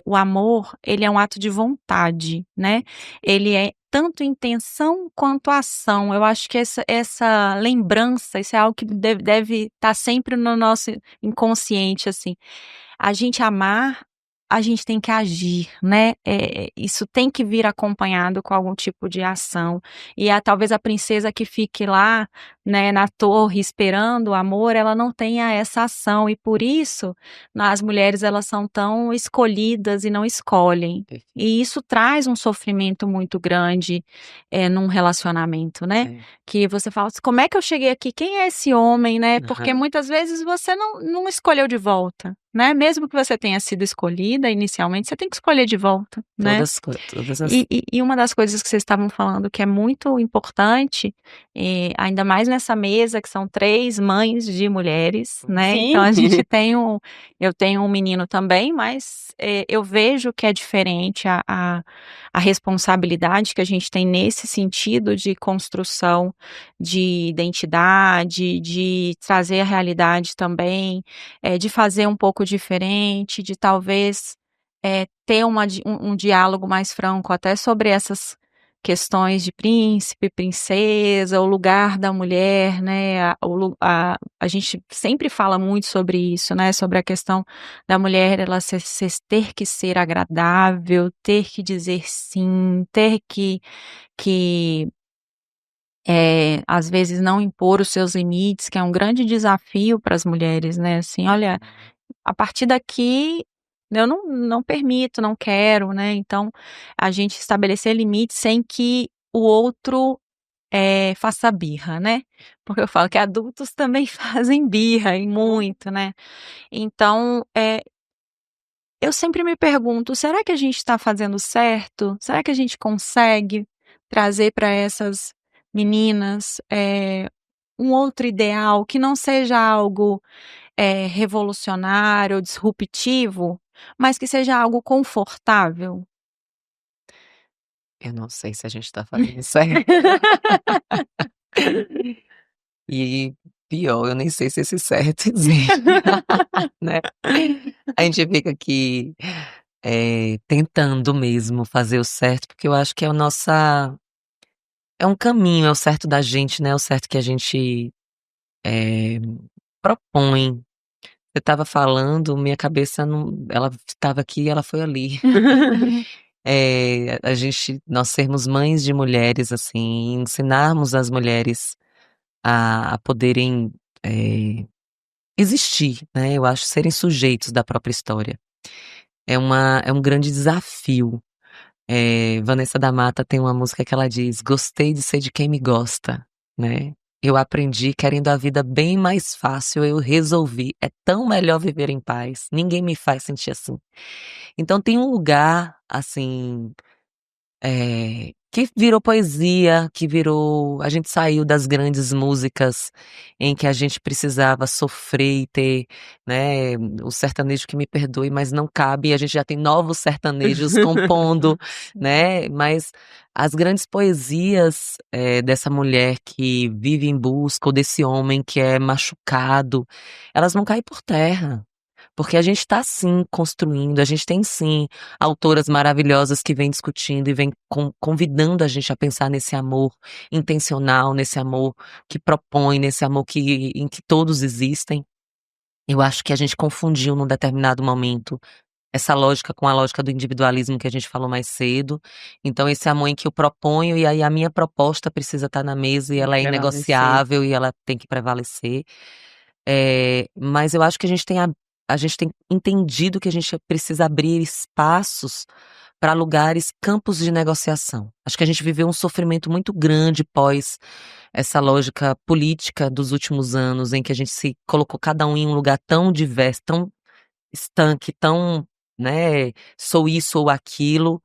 o amor, ele é um ato de vontade, né, ele é tanto intenção quanto ação. Eu acho que essa lembrança, isso é algo que deve estar sempre no nosso inconsciente, assim. A gente amar, a gente tem que agir, né, isso tem que vir acompanhado com algum tipo de ação. E talvez a princesa que fique lá, né, na torre esperando o amor, ela não tenha essa ação e por isso, as mulheres elas são tão escolhidas e não escolhem. Perfeito. E isso traz um sofrimento muito grande, num relacionamento, né, É. que você fala assim: "Como é que eu cheguei aqui? Quem é esse homem?", né, porque Aham. muitas vezes você não escolheu de volta. Né, mesmo que você tenha sido escolhida inicialmente, você tem que escolher de volta, né. Todas as E uma das coisas que vocês estavam falando que é muito importante, ainda mais nessa mesa que são 3 mães de mulheres, né, então sim. a gente tem eu tenho um menino também, mas, eu vejo que é diferente a responsabilidade que a gente tem nesse sentido de construção de identidade, de trazer a realidade também, de fazer um pouco diferente, de talvez, ter um diálogo mais franco até sobre essas questões de príncipe, princesa, o lugar da mulher, né, a gente sempre fala muito sobre isso, né, sobre a questão da mulher ela ter que ser agradável, ter que dizer sim, ter que às vezes não impor os seus limites, que é um grande desafio para as mulheres, né, assim: "Olha, a partir daqui, eu não permito, não quero", né, então, a gente estabelecer limites sem que o outro, faça birra, né, porque eu falo que adultos também fazem birra e muito, né. Então, eu sempre me pergunto: "Será que a gente está fazendo certo? Será que a gente consegue trazer para essas meninas, um outro ideal que não seja algo revolucionário ou disruptivo, mas que seja algo confortável?" Eu não sei se a gente tá fazendo certo. E pior, eu nem sei se esse certo existe, né. A gente fica aqui, tentando mesmo fazer o certo, porque eu acho que é um caminho, é o certo da gente, né, é o certo que a gente, eh, propõe. Você estava falando, minha cabeça não ela estava aqui e ela foi ali. Nós sermos mães de mulheres, assim, ensinarmos as mulheres a poderem, existir, né, eu acho, serem sujeitos da própria história. É um grande desafio. Vanessa da Mata tem uma música que ela diz: "Gostei de ser de quem me gosta", né. Eu aprendi querendo a vida bem mais fácil, eu resolvi, é tão melhor viver em paz, ninguém me faz sentir assim. Então tem um lugar, assim, que virou poesia, que virou a gente saiu das grandes músicas em que a gente precisava sofrer e ter, né, o sertanejo que me perdoe, mas não cabe, e a gente já tem novos sertanejos compondo, Sim. né, mas as grandes poesias, dessa mulher que vive em busca ou desse homem que é machucado, elas vão cair por terra. Porque a gente está sim construindo, a gente tem sim autoras maravilhosas que vêm discutindo e vêm convidando a gente a pensar nesse amor intencional, nesse amor que propõe, nesse amor em que todos existem. Eu acho que a gente confundiu num determinado momento essa lógica com a lógica do individualismo que a gente falou mais cedo. Então, esse amor em que eu proponho, e aí a minha proposta precisa estar na mesa e Tem que ela é prevalecer. inegociável e ela tem que prevalecer. Mas eu acho que a gente tem entendido que a gente precisa abrir espaços para lugares, campos de negociação. Acho que a gente viveu um sofrimento muito grande pós essa lógica política dos últimos anos, em que a gente se colocou cada um em um lugar tão diverso, tão estanque, tão, né, sou isso ou aquilo,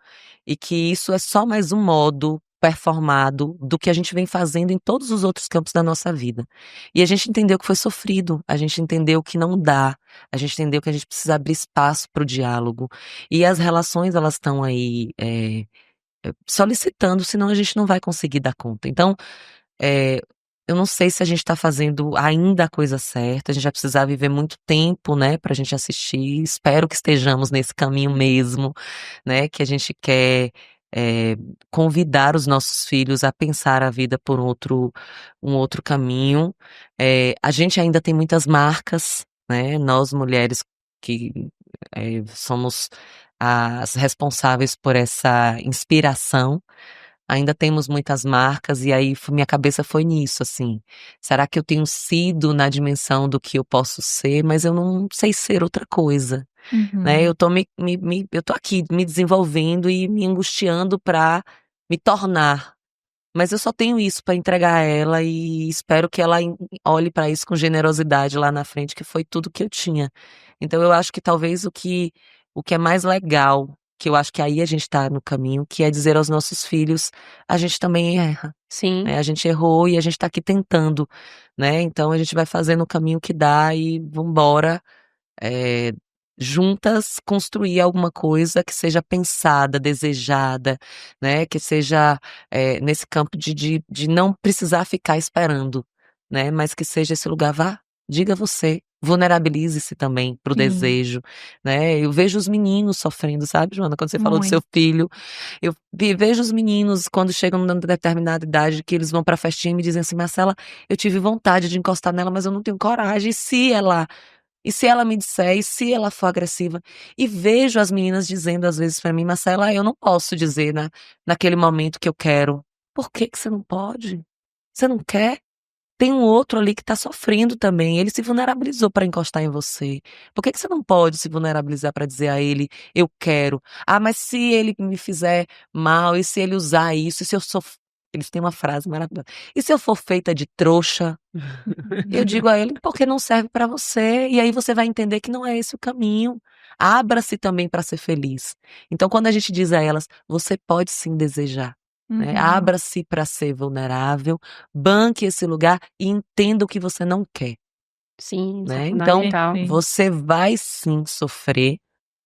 e que isso é só mais um modo performado do que a gente vem fazendo em todos os outros campos da nossa vida. E a gente entendeu que foi sofrido, a gente entendeu que não dá, a gente entendeu que a gente precisa abrir espaço para o diálogo. E as relações, elas estão aí, solicitando, senão a gente não vai conseguir dar conta. Então, eh, eu não sei se a gente está fazendo ainda a coisa certa, a gente vai precisar viver muito tempo, né, pra gente assistir. Espero que estejamos nesse caminho mesmo, né, que a gente quer, eh, convidar os nossos filhos a pensar a vida por um outro caminho. A gente ainda tem muitas marcas, né, nós mulheres que, somos as responsáveis por essa inspiração. Ainda temos muitas marcas e aí minha cabeça foi nisso, assim, será que eu tenho sido na dimensão do que eu posso ser, mas eu não sei ser outra coisa, né, Uhum. eu tô eu tô aqui me desenvolvendo e me angustiando pra me tornar, mas eu só tenho isso pra entregar a ela e espero que ela olhe pra isso com generosidade lá na frente, que foi tudo que eu tinha. Então eu acho que talvez o que é mais legal, que eu acho que aí a gente tá no caminho, que é dizer aos nossos filhos: "A gente também erra, Sim. né, a gente errou e a gente tá aqui tentando, né, então a gente vai fazendo o caminho que dá e vamos embora, eh, juntas construir alguma coisa que seja pensada, desejada, né, que seja, nesse campo de não precisar ficar esperando, né, mas que seja esse lugar, vá, diga você, vulnerabilize-se também para o Sim, desejo, né. Eu vejo os meninos sofrendo, sabe, Joana, quando você falou do seu muito. filho, eu vejo os meninos quando chegam numa determinada idade que eles vão pra festinha e me dizem assim: "Marcela, eu tive vontade de encostar nela, mas eu não tenho coragem, e se ela me disser, e se ela for agressiva?" E vejo as meninas dizendo às vezes pra mim: "Marcela, eu não posso dizer naquele momento que eu quero". "Por que que você não pode? Você não quer? Tem um outro ali que tá sofrendo também, ele se vulnerabilizou pra encostar em você. Por que que você não pode se vulnerabilizar pra dizer a ele: 'Eu quero'? Ah, mas se ele me fizer mal, e se ele usar isso, e se eu sou" eles têm uma frase maravilhosa: "E se eu for feita de trouxa?" Eu digo a ele: "Porque não serve pra você", e aí você vai entender que não é esse o caminho. Abra-se também pra ser feliz. Então quando a gente diz a elas: "Você pode sim desejar", né, Uhum. abra-se pra ser vulnerável, banque esse lugar e entenda o que você não quer, Sim, isso é né. Então, fundamental. Perfeito. você vai sim sofrer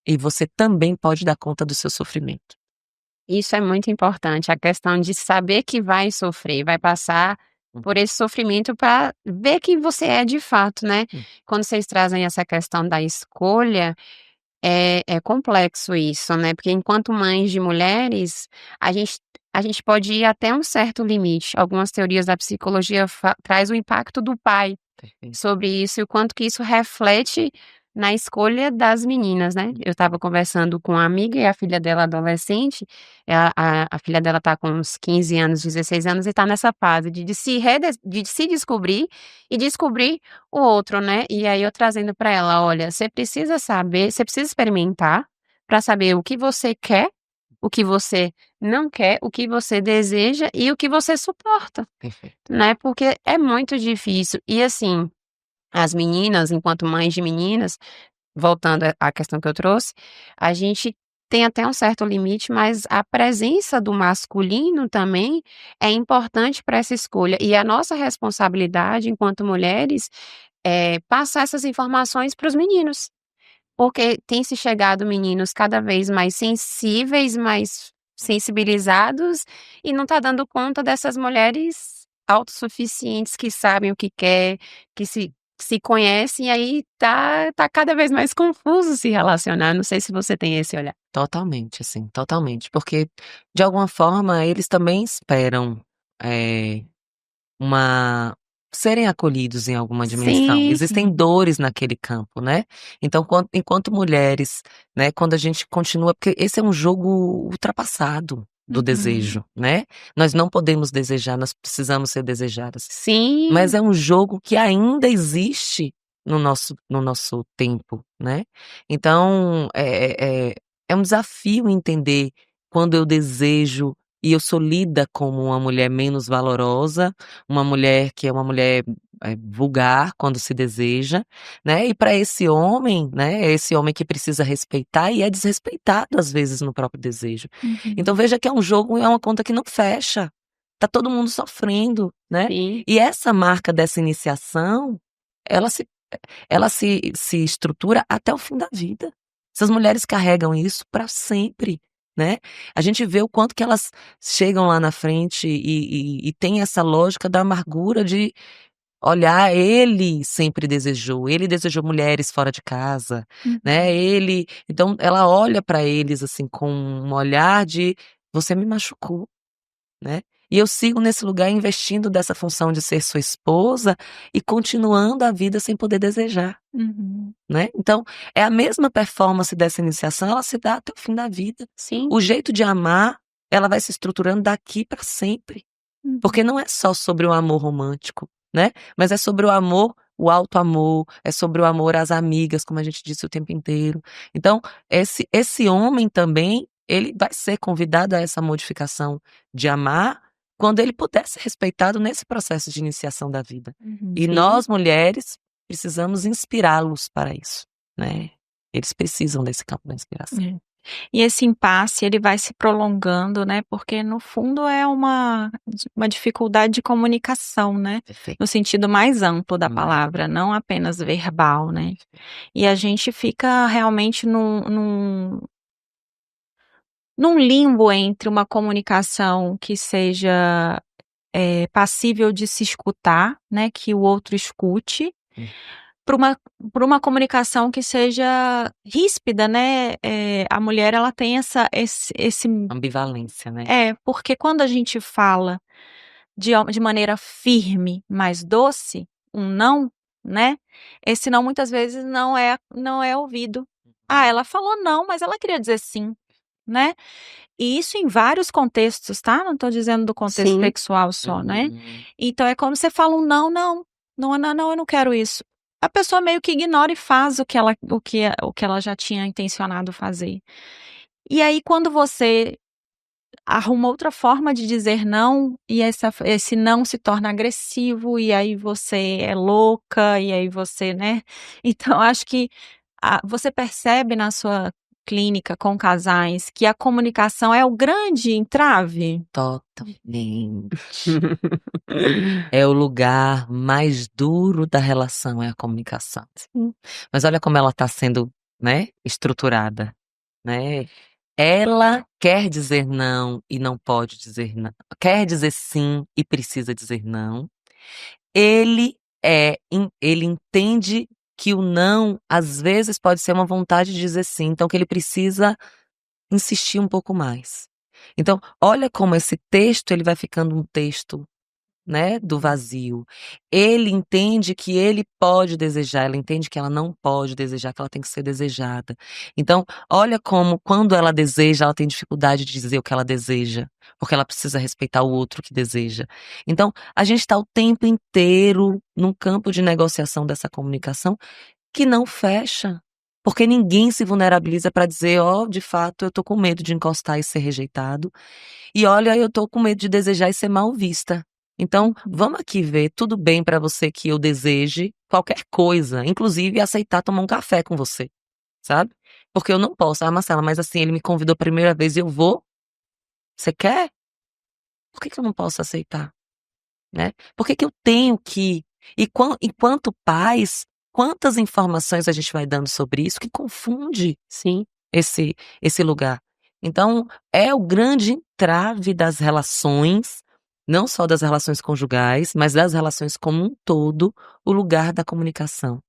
e você também pode dar conta do seu sofrimento. Isso é muito importante, a questão de saber que vai sofrer, vai passar Hum, por esse sofrimento para ver quem você é de fato, né. hum, Quando vocês trazem essa questão da escolha, é complexo isso, né, porque enquanto mães de mulheres, a gente a gente pode ir até um certo limite. Algumas teorias da psicologia traz o impacto do pai perfeito. sobre isso e o quanto que isso reflete na escolha das meninas, né. Eu estava conversando com uma amiga e a filha dela adolescente, a filha dela tá com uns 15 anos, 16 anos e tá nessa fase de se descobrir e descobrir o outro, né. E aí eu trazendo para ela: "Olha, você precisa experimentar para saber o que você quer, o que você não quer, o que você deseja e o que você suporta", Perfeito. né, porque é muito difícil. E assim, as meninas, enquanto mães de meninas, voltando à questão que eu trouxe, a gente tem até um certo limite, mas a presença do masculino também é importante para essa escolha. E a nossa responsabilidade enquanto mulheres é passar essas informações para os meninos. Porque tem se chegado meninos cada vez mais sensíveis, mais sensibilizados, e não tá dando conta dessas mulheres autossuficientes que sabem o que quer, que se se conhecem e aí tá cada vez mais confuso se relacionar. Não sei se você tem esse olhar. Totalmente, assim, totalmente. Porque, de alguma forma, eles também esperam, eh, uma serem acolhidos em alguma dimensão. Sim. Existem dores naquele campo, né. Então enquanto mulheres, né, quando a gente continua porque esse é um jogo ultrapassado do Uhum. desejo, né. Nós não podemos desejar, nós precisamos ser desejadas. Sim, Mas é um jogo que ainda existe no nosso tempo, né. Então, é um desafio entender quando eu desejo e eu sou lida como uma mulher menos valorosa, uma mulher que é uma mulher, vulgar quando se deseja, né, e para esse homem, né, esse homem que precisa respeitar e é desrespeitado às vezes no próprio desejo. Então Uhum. veja que é um jogo, é uma conta que não fecha, tá todo mundo sofrendo, né. sim. E essa marca dessa iniciação, ela se ela se estrutura até o fim da vida. Essas mulheres carregam isso para sempre, né. A gente vê o quanto que elas chegam lá na frente e tem essa lógica da amargura de olhar, ele desejou mulheres fora de casa, né, Uhum. ele então ela olha para eles, assim, com um olhar de: "Você me machucou". Né. E eu sigo nesse lugar investindo dessa função de ser sua esposa e continuando a vida sem poder desejar, Uhum. né. Então, é a mesma performance dessa iniciação, ela se dá até o fim da vida. Sim. O jeito de amar, ela vai se estruturando daqui para sempre, Uhum. porque não é só sobre o amor romântico, né, mas é sobre o amor, o alto amor, é sobre o amor às amigas, como a gente disse o tempo inteiro. Então, esse homem também, ele vai ser convidado a essa modificação de amar, quando ele puder ser respeitado nesse processo de iniciação da vida. Uhum. E Sim. nós mulheres precisamos inspirá-los para isso, né. Eles precisam desse campo da inspiração. É. E esse impasse ele vai se prolongando, né, porque no fundo é uma dificuldade de comunicação, né, Perfeito. no sentido mais amplo da Mas palavra, não apenas verbal, né. E a gente fica realmente num limbo entre uma comunicação que seja, passível de se escutar, né, que o outro escute, hum, para uma comunicação que seja ríspida, né, a mulher ela tem esse ambivalência, né. porque quando a gente fala de maneira firme, mas doce, um não, né, esse não muitas vezes não é ouvido. "Ah, ela falou não, mas ela queria dizer sim", né. E isso em vários contextos, tá, não estou dizendo do contexto Sim. sexual só, né. Uhum. Então é quando você fala um "não, não, não, não, não, eu não quero isso", a pessoa meio que ignora e faz o que ela já tinha intencionado fazer. E aí quando você arruma outra forma de dizer não, e esse não se torna agressivo, e aí você é louca, e aí você, né. Então acho que você percebe na sua clínica com casais que a comunicação é o grande entrave? Totalmente. É o lugar mais duro da relação, é a comunicação. Sim. Mas olha como ela está sendo, né, estruturada, né. Ela quer dizer não e não pode dizer não, quer dizer sim e precisa dizer não. Ele entende que o não, às vezes, pode ser uma vontade de dizer sim, então que ele precisa insistir um pouco mais. Então, olha como esse texto ele vai ficando um texto, né, do vazio. Ele entende que ele pode desejar, ela entende que ela não pode desejar, que ela tem que ser desejada. Então, olha como quando ela deseja, ela tem dificuldade de dizer o que ela deseja, porque ela precisa respeitar o outro que deseja. Então, a gente está o tempo inteiro num campo de negociação dessa comunicação que não fecha, porque ninguém se vulnerabiliza para dizer: "Ó, de fato eu tô com medo de encostar e ser rejeitado, e olha, eu tô com medo de desejar e ser mal vista. Então, Uhum. vamos aqui ver, tudo bem pra você que eu deseje qualquer coisa, inclusive aceitar tomar um café com você, sabe. Porque eu não posso, ah, Marcela, mas assim, ele me convidou a primeira vez e eu vou, você quer? Por que que eu não posso aceitar, né? Por que que eu tenho que enquanto pais, quantas informações a gente vai dando sobre isso que confunde Sim. esse lugar. Então, é o grande entrave das relações não só das relações conjugais, mas das relações como um todo, o lugar da comunicação.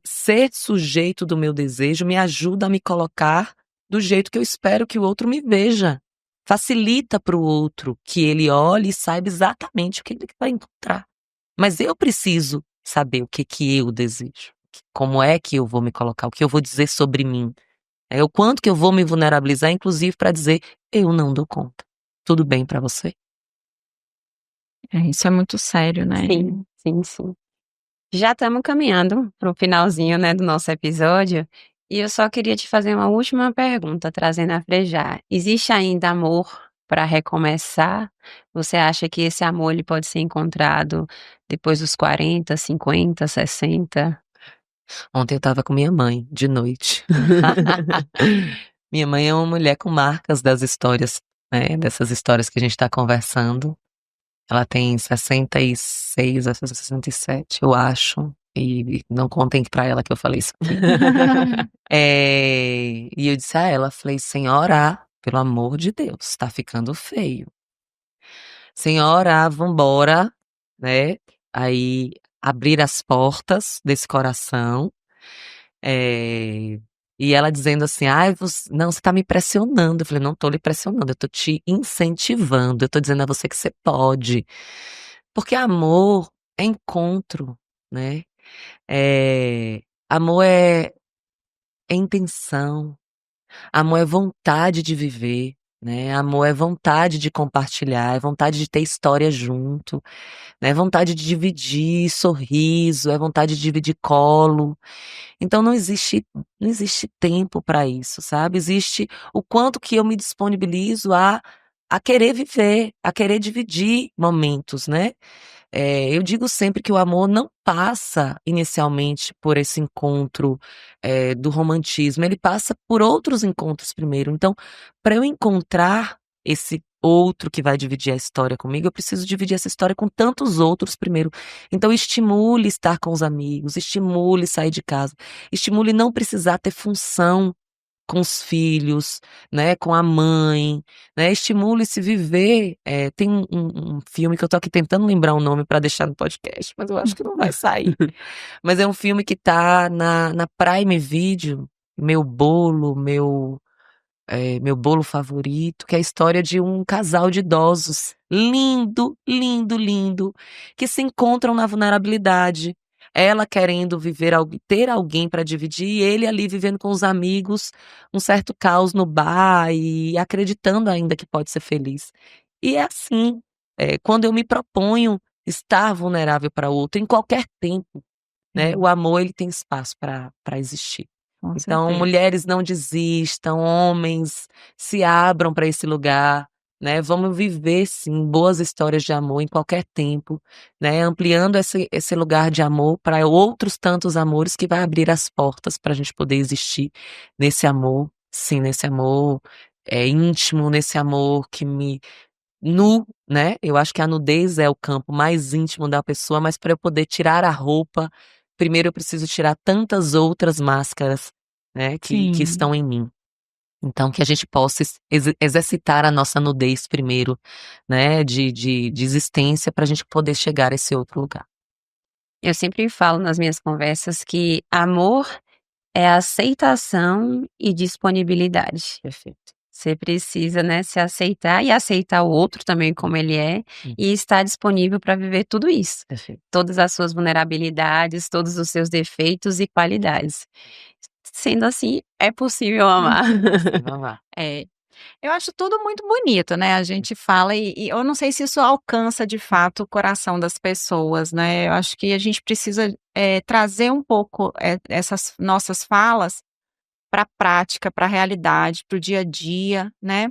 Ser sujeito do meu desejo me ajuda a me colocar do jeito que eu espero que o outro me veja. Facilita para o outro que ele olhe e saiba exatamente o que ele vai encontrar. Mas eu preciso saber o que eu desejo. Como é que eu vou me colocar, o que eu vou dizer sobre mim. O quanto que eu vou me vulnerabilizar, inclusive para dizer, eu não dou conta. Tudo bem para você? Isso é muito sério, né? Sim, sim, sim. Já estamos caminhando para o finalzinho, né, do nosso episódio, e eu só queria te fazer uma última pergunta, trazendo a frejar. Existe ainda amor para recomeçar? Você acha que esse amor ele pode ser encontrado depois dos 40, 50, 60? Ontem eu estava com minha mãe, de noite. Minha mãe é uma mulher com marcas das histórias, né, dessas histórias que a gente está conversando. Ela tem 66 a 67, eu acho. E não contem pra ela que eu falei isso aqui. E eu disse a ela, falei, senhora, pelo amor de Deus, tá ficando feio. Senhora, vambora, né? Aí abrir as portas desse coração. E ela dizendo assim, ai, não, você tá me pressionando. Eu falei, não tô lhe pressionando, eu tô te incentivando, eu tô dizendo a você que você pode. Porque amor é encontro, né? Amor é intenção, amor é vontade de viver, né? Amor é vontade de compartilhar, é vontade de ter história junto, né? É vontade de dividir sorriso, é vontade de dividir colo. Então não existe tempo para isso, sabe? Existe o quanto que eu me disponibilizo a querer viver, a querer dividir momentos, né? Eu digo sempre que o amor não passa inicialmente por esse encontro, do romantismo, ele passa por outros encontros primeiro. Então, para eu encontrar esse outro que vai dividir a história comigo, eu preciso dividir essa história com tantos outros primeiro. Então, estimule estar com os amigos, estimule sair de casa, estimule não precisar ter função com os filhos, né, com a mãe, né, estimule-se viver. Tem um filme que eu tô aqui tentando lembrar o nome para deixar no podcast, mas eu acho que não vai sair. Mas é um filme que tá na Prime Video, meu bolo favorito, que é a história de um casal de idosos, lindo, lindo, lindo, que se encontram na vulnerabilidade. Ela querendo ter alguém para dividir, e ele ali vivendo com os amigos, um certo caos no bar e acreditando ainda que pode ser feliz. E é assim, quando eu me proponho estar vulnerável para outro, em qualquer tempo, né, o amor ele tem espaço para existir. Com Então, certeza. mulheres não desistam, homens se abram para esse lugar, né? Vamos viver sim boas histórias de amor em qualquer tempo, né? Ampliando esse lugar de amor para outros tantos amores que vai abrir as portas para a gente poder existir nesse amor, sim, nesse amor íntimo, nesse amor que me né? Eu acho que a nudez é o campo mais íntimo da pessoa, mas para eu poder tirar a roupa, primeiro eu preciso tirar tantas outras máscaras, né, que Sim. estão em mim. Então, que a gente possa exercitar a nossa nudez primeiro, né, de existência, para a gente poder chegar a esse outro lugar. Eu sempre falo nas minhas conversas que amor é aceitação e disponibilidade. Perfeito. Você precisa, né, se aceitar e aceitar o outro também como ele é, e estar disponível para viver tudo isso. Perfeito. Todas as suas vulnerabilidades, todos os seus defeitos e qualidades. Sendo assim, é possível amar. Vamos lá. Eu acho tudo muito bonito, né, a gente fala e eu não sei se isso alcança de fato o coração das pessoas, né, eu acho que a gente precisa, trazer um pouco, essas nossas falas para a prática, para a realidade, para o dia a dia, né,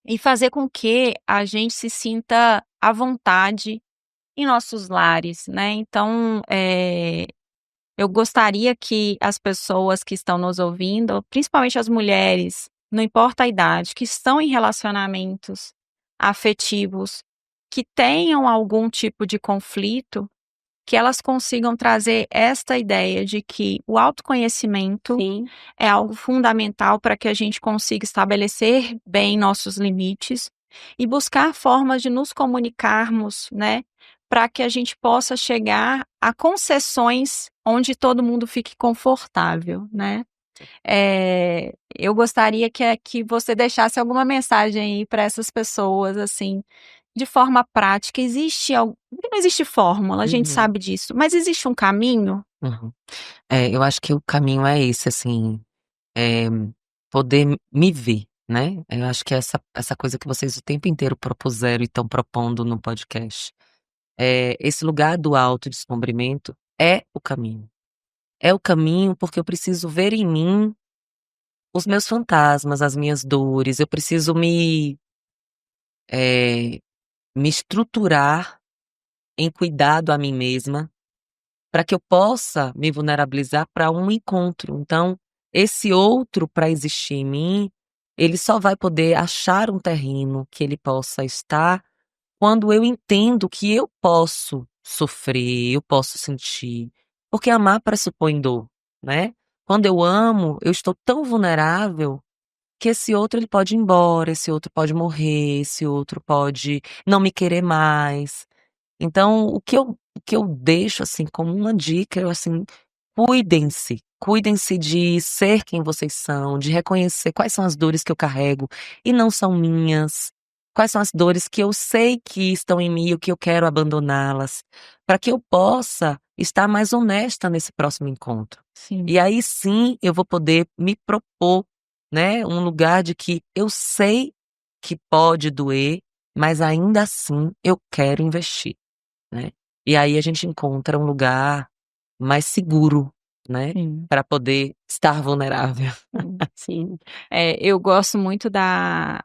e fazer com que a gente se sinta à vontade em nossos lares, né. Então, eu gostaria que as pessoas que estão nos ouvindo, principalmente as mulheres, não importa a idade, que estão em relacionamentos afetivos, que tenham algum tipo de conflito, que elas consigam trazer esta ideia de que o autoconhecimento Sim. é algo fundamental para que a gente consiga estabelecer bem nossos limites e buscar formas de nos comunicarmos, né, para que a gente possa chegar a concessões onde todo mundo fique confortável, né. Eu gostaria que você deixasse alguma mensagem aí para essas pessoas, assim, de forma prática. Não existe fórmula, a gente Uhum, sabe disso, mas existe um caminho? uhum. Eu acho que o caminho é esse, assim, eh, poder me ver, né. Eu acho que essa coisa que vocês o tempo inteiro propuseram e estão propondo no podcast. Esse lugar do autodescobrimento é o caminho. É o caminho, porque eu preciso ver em mim os meus fantasmas, as minhas dores, eu preciso eh, me estruturar em cuidado a mim mesma, para que eu possa me vulnerabilizar para um encontro. Então, esse outro, para existir em mim, ele só vai poder achar um terreno que ele possa estar quando eu entendo que eu posso sofrer, eu posso sentir, porque amar pressupõe dor, né. Quando eu amo, eu estou tão vulnerável que esse outro ele pode ir embora, esse outro pode morrer, esse outro pode não me querer mais. Então o que eu deixo, assim, como uma dica, eu assim, cuidem-se de ser quem vocês são, de reconhecer quais são as dores que eu carrego e não são minhas, quais são as dores que eu sei que estão em mim e o que eu quero abandoná-las, para que eu possa estar mais honesta nesse próximo encontro. Sim, E aí sim eu vou poder me propor, né, um lugar de que eu sei que pode doer, mas ainda assim eu quero investir, né. E aí a gente encontra um lugar mais seguro, né, sim. para poder estar vulnerável. Sim. Eu gosto muito da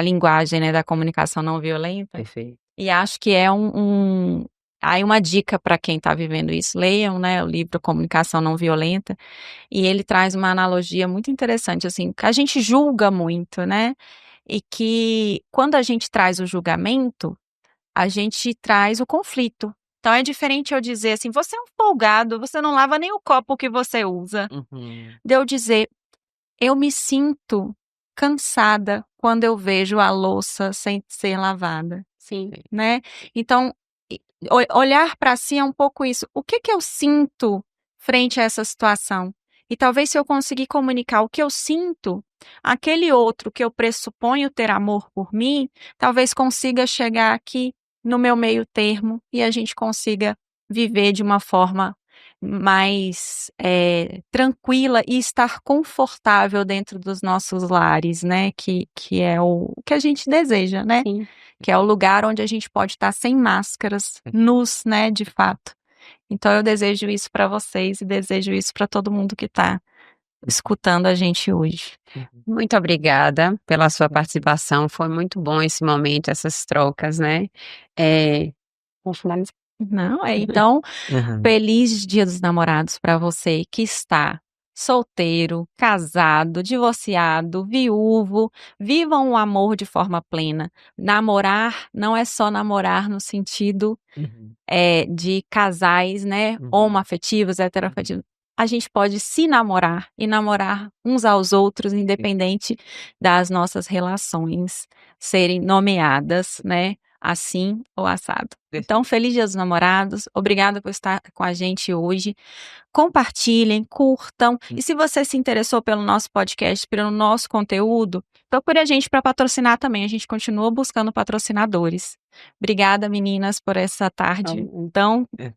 linguagem, né, da comunicação não violenta, Perfeito. e acho que é aí uma dica para quem está vivendo isso, leiam, né, o livro Comunicação Não Violenta, e ele traz uma analogia muito interessante, assim, que a gente julga muito, né, e que quando a gente traz o julgamento, a gente traz o conflito. Então é diferente eu dizer assim: "Você é um folgado, você não lava nem o copo que você usa", Uhum. de eu dizer: "Eu me sinto cansada quando eu vejo a louça sem ser lavada", Sim. né. Então, e olhar para si é um pouco isso, o que que eu sinto frente a essa situação? E talvez se eu conseguir comunicar o que eu sinto, aquele outro que eu pressuponho ter amor por mim, talvez consiga chegar aqui no meu meio termo e a gente consiga viver de uma forma mais, tranquila e estar confortável dentro dos nossos lares, né, que é o que a gente deseja, né, Sim. que é o lugar onde a gente pode estar sem máscaras, nus, né, de fato. Então eu desejo isso para vocês e desejo isso para todo mundo que está escutando a gente hoje. Uhum. Muito obrigada pela sua participação, foi muito bom esse momento, essas trocas, né. Vamos finalizar. Não, então, Aham. feliz Dia dos Namorados para você que está solteiro, casado, divorciado, viúvo. Vivam o amor de forma plena. Namorar não é só namorar no sentido, Uhum. de casais, né, Uhum. homoafetivos, heteroafetivos. A gente pode se namorar e namorar uns aos outros, independente das nossas relações serem nomeadas, né, assim ou assado. Então, feliz Dia dos Namorados, obrigada por estar com a gente hoje. Compartilhem, curtam e se você se interessou pelo nosso podcast, pelo nosso conteúdo, procure a gente para patrocinar também, a gente continua buscando patrocinadores. Obrigada meninas por essa tarde tão É.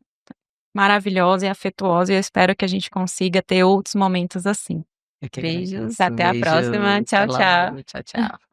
maravilhosa e afetuosa e eu espero que a gente consiga ter outros momentos assim. Eu que Beijos, agradeço. até a próxima. Beijos, até Tchau, tchau. logo. Tchau, tchau.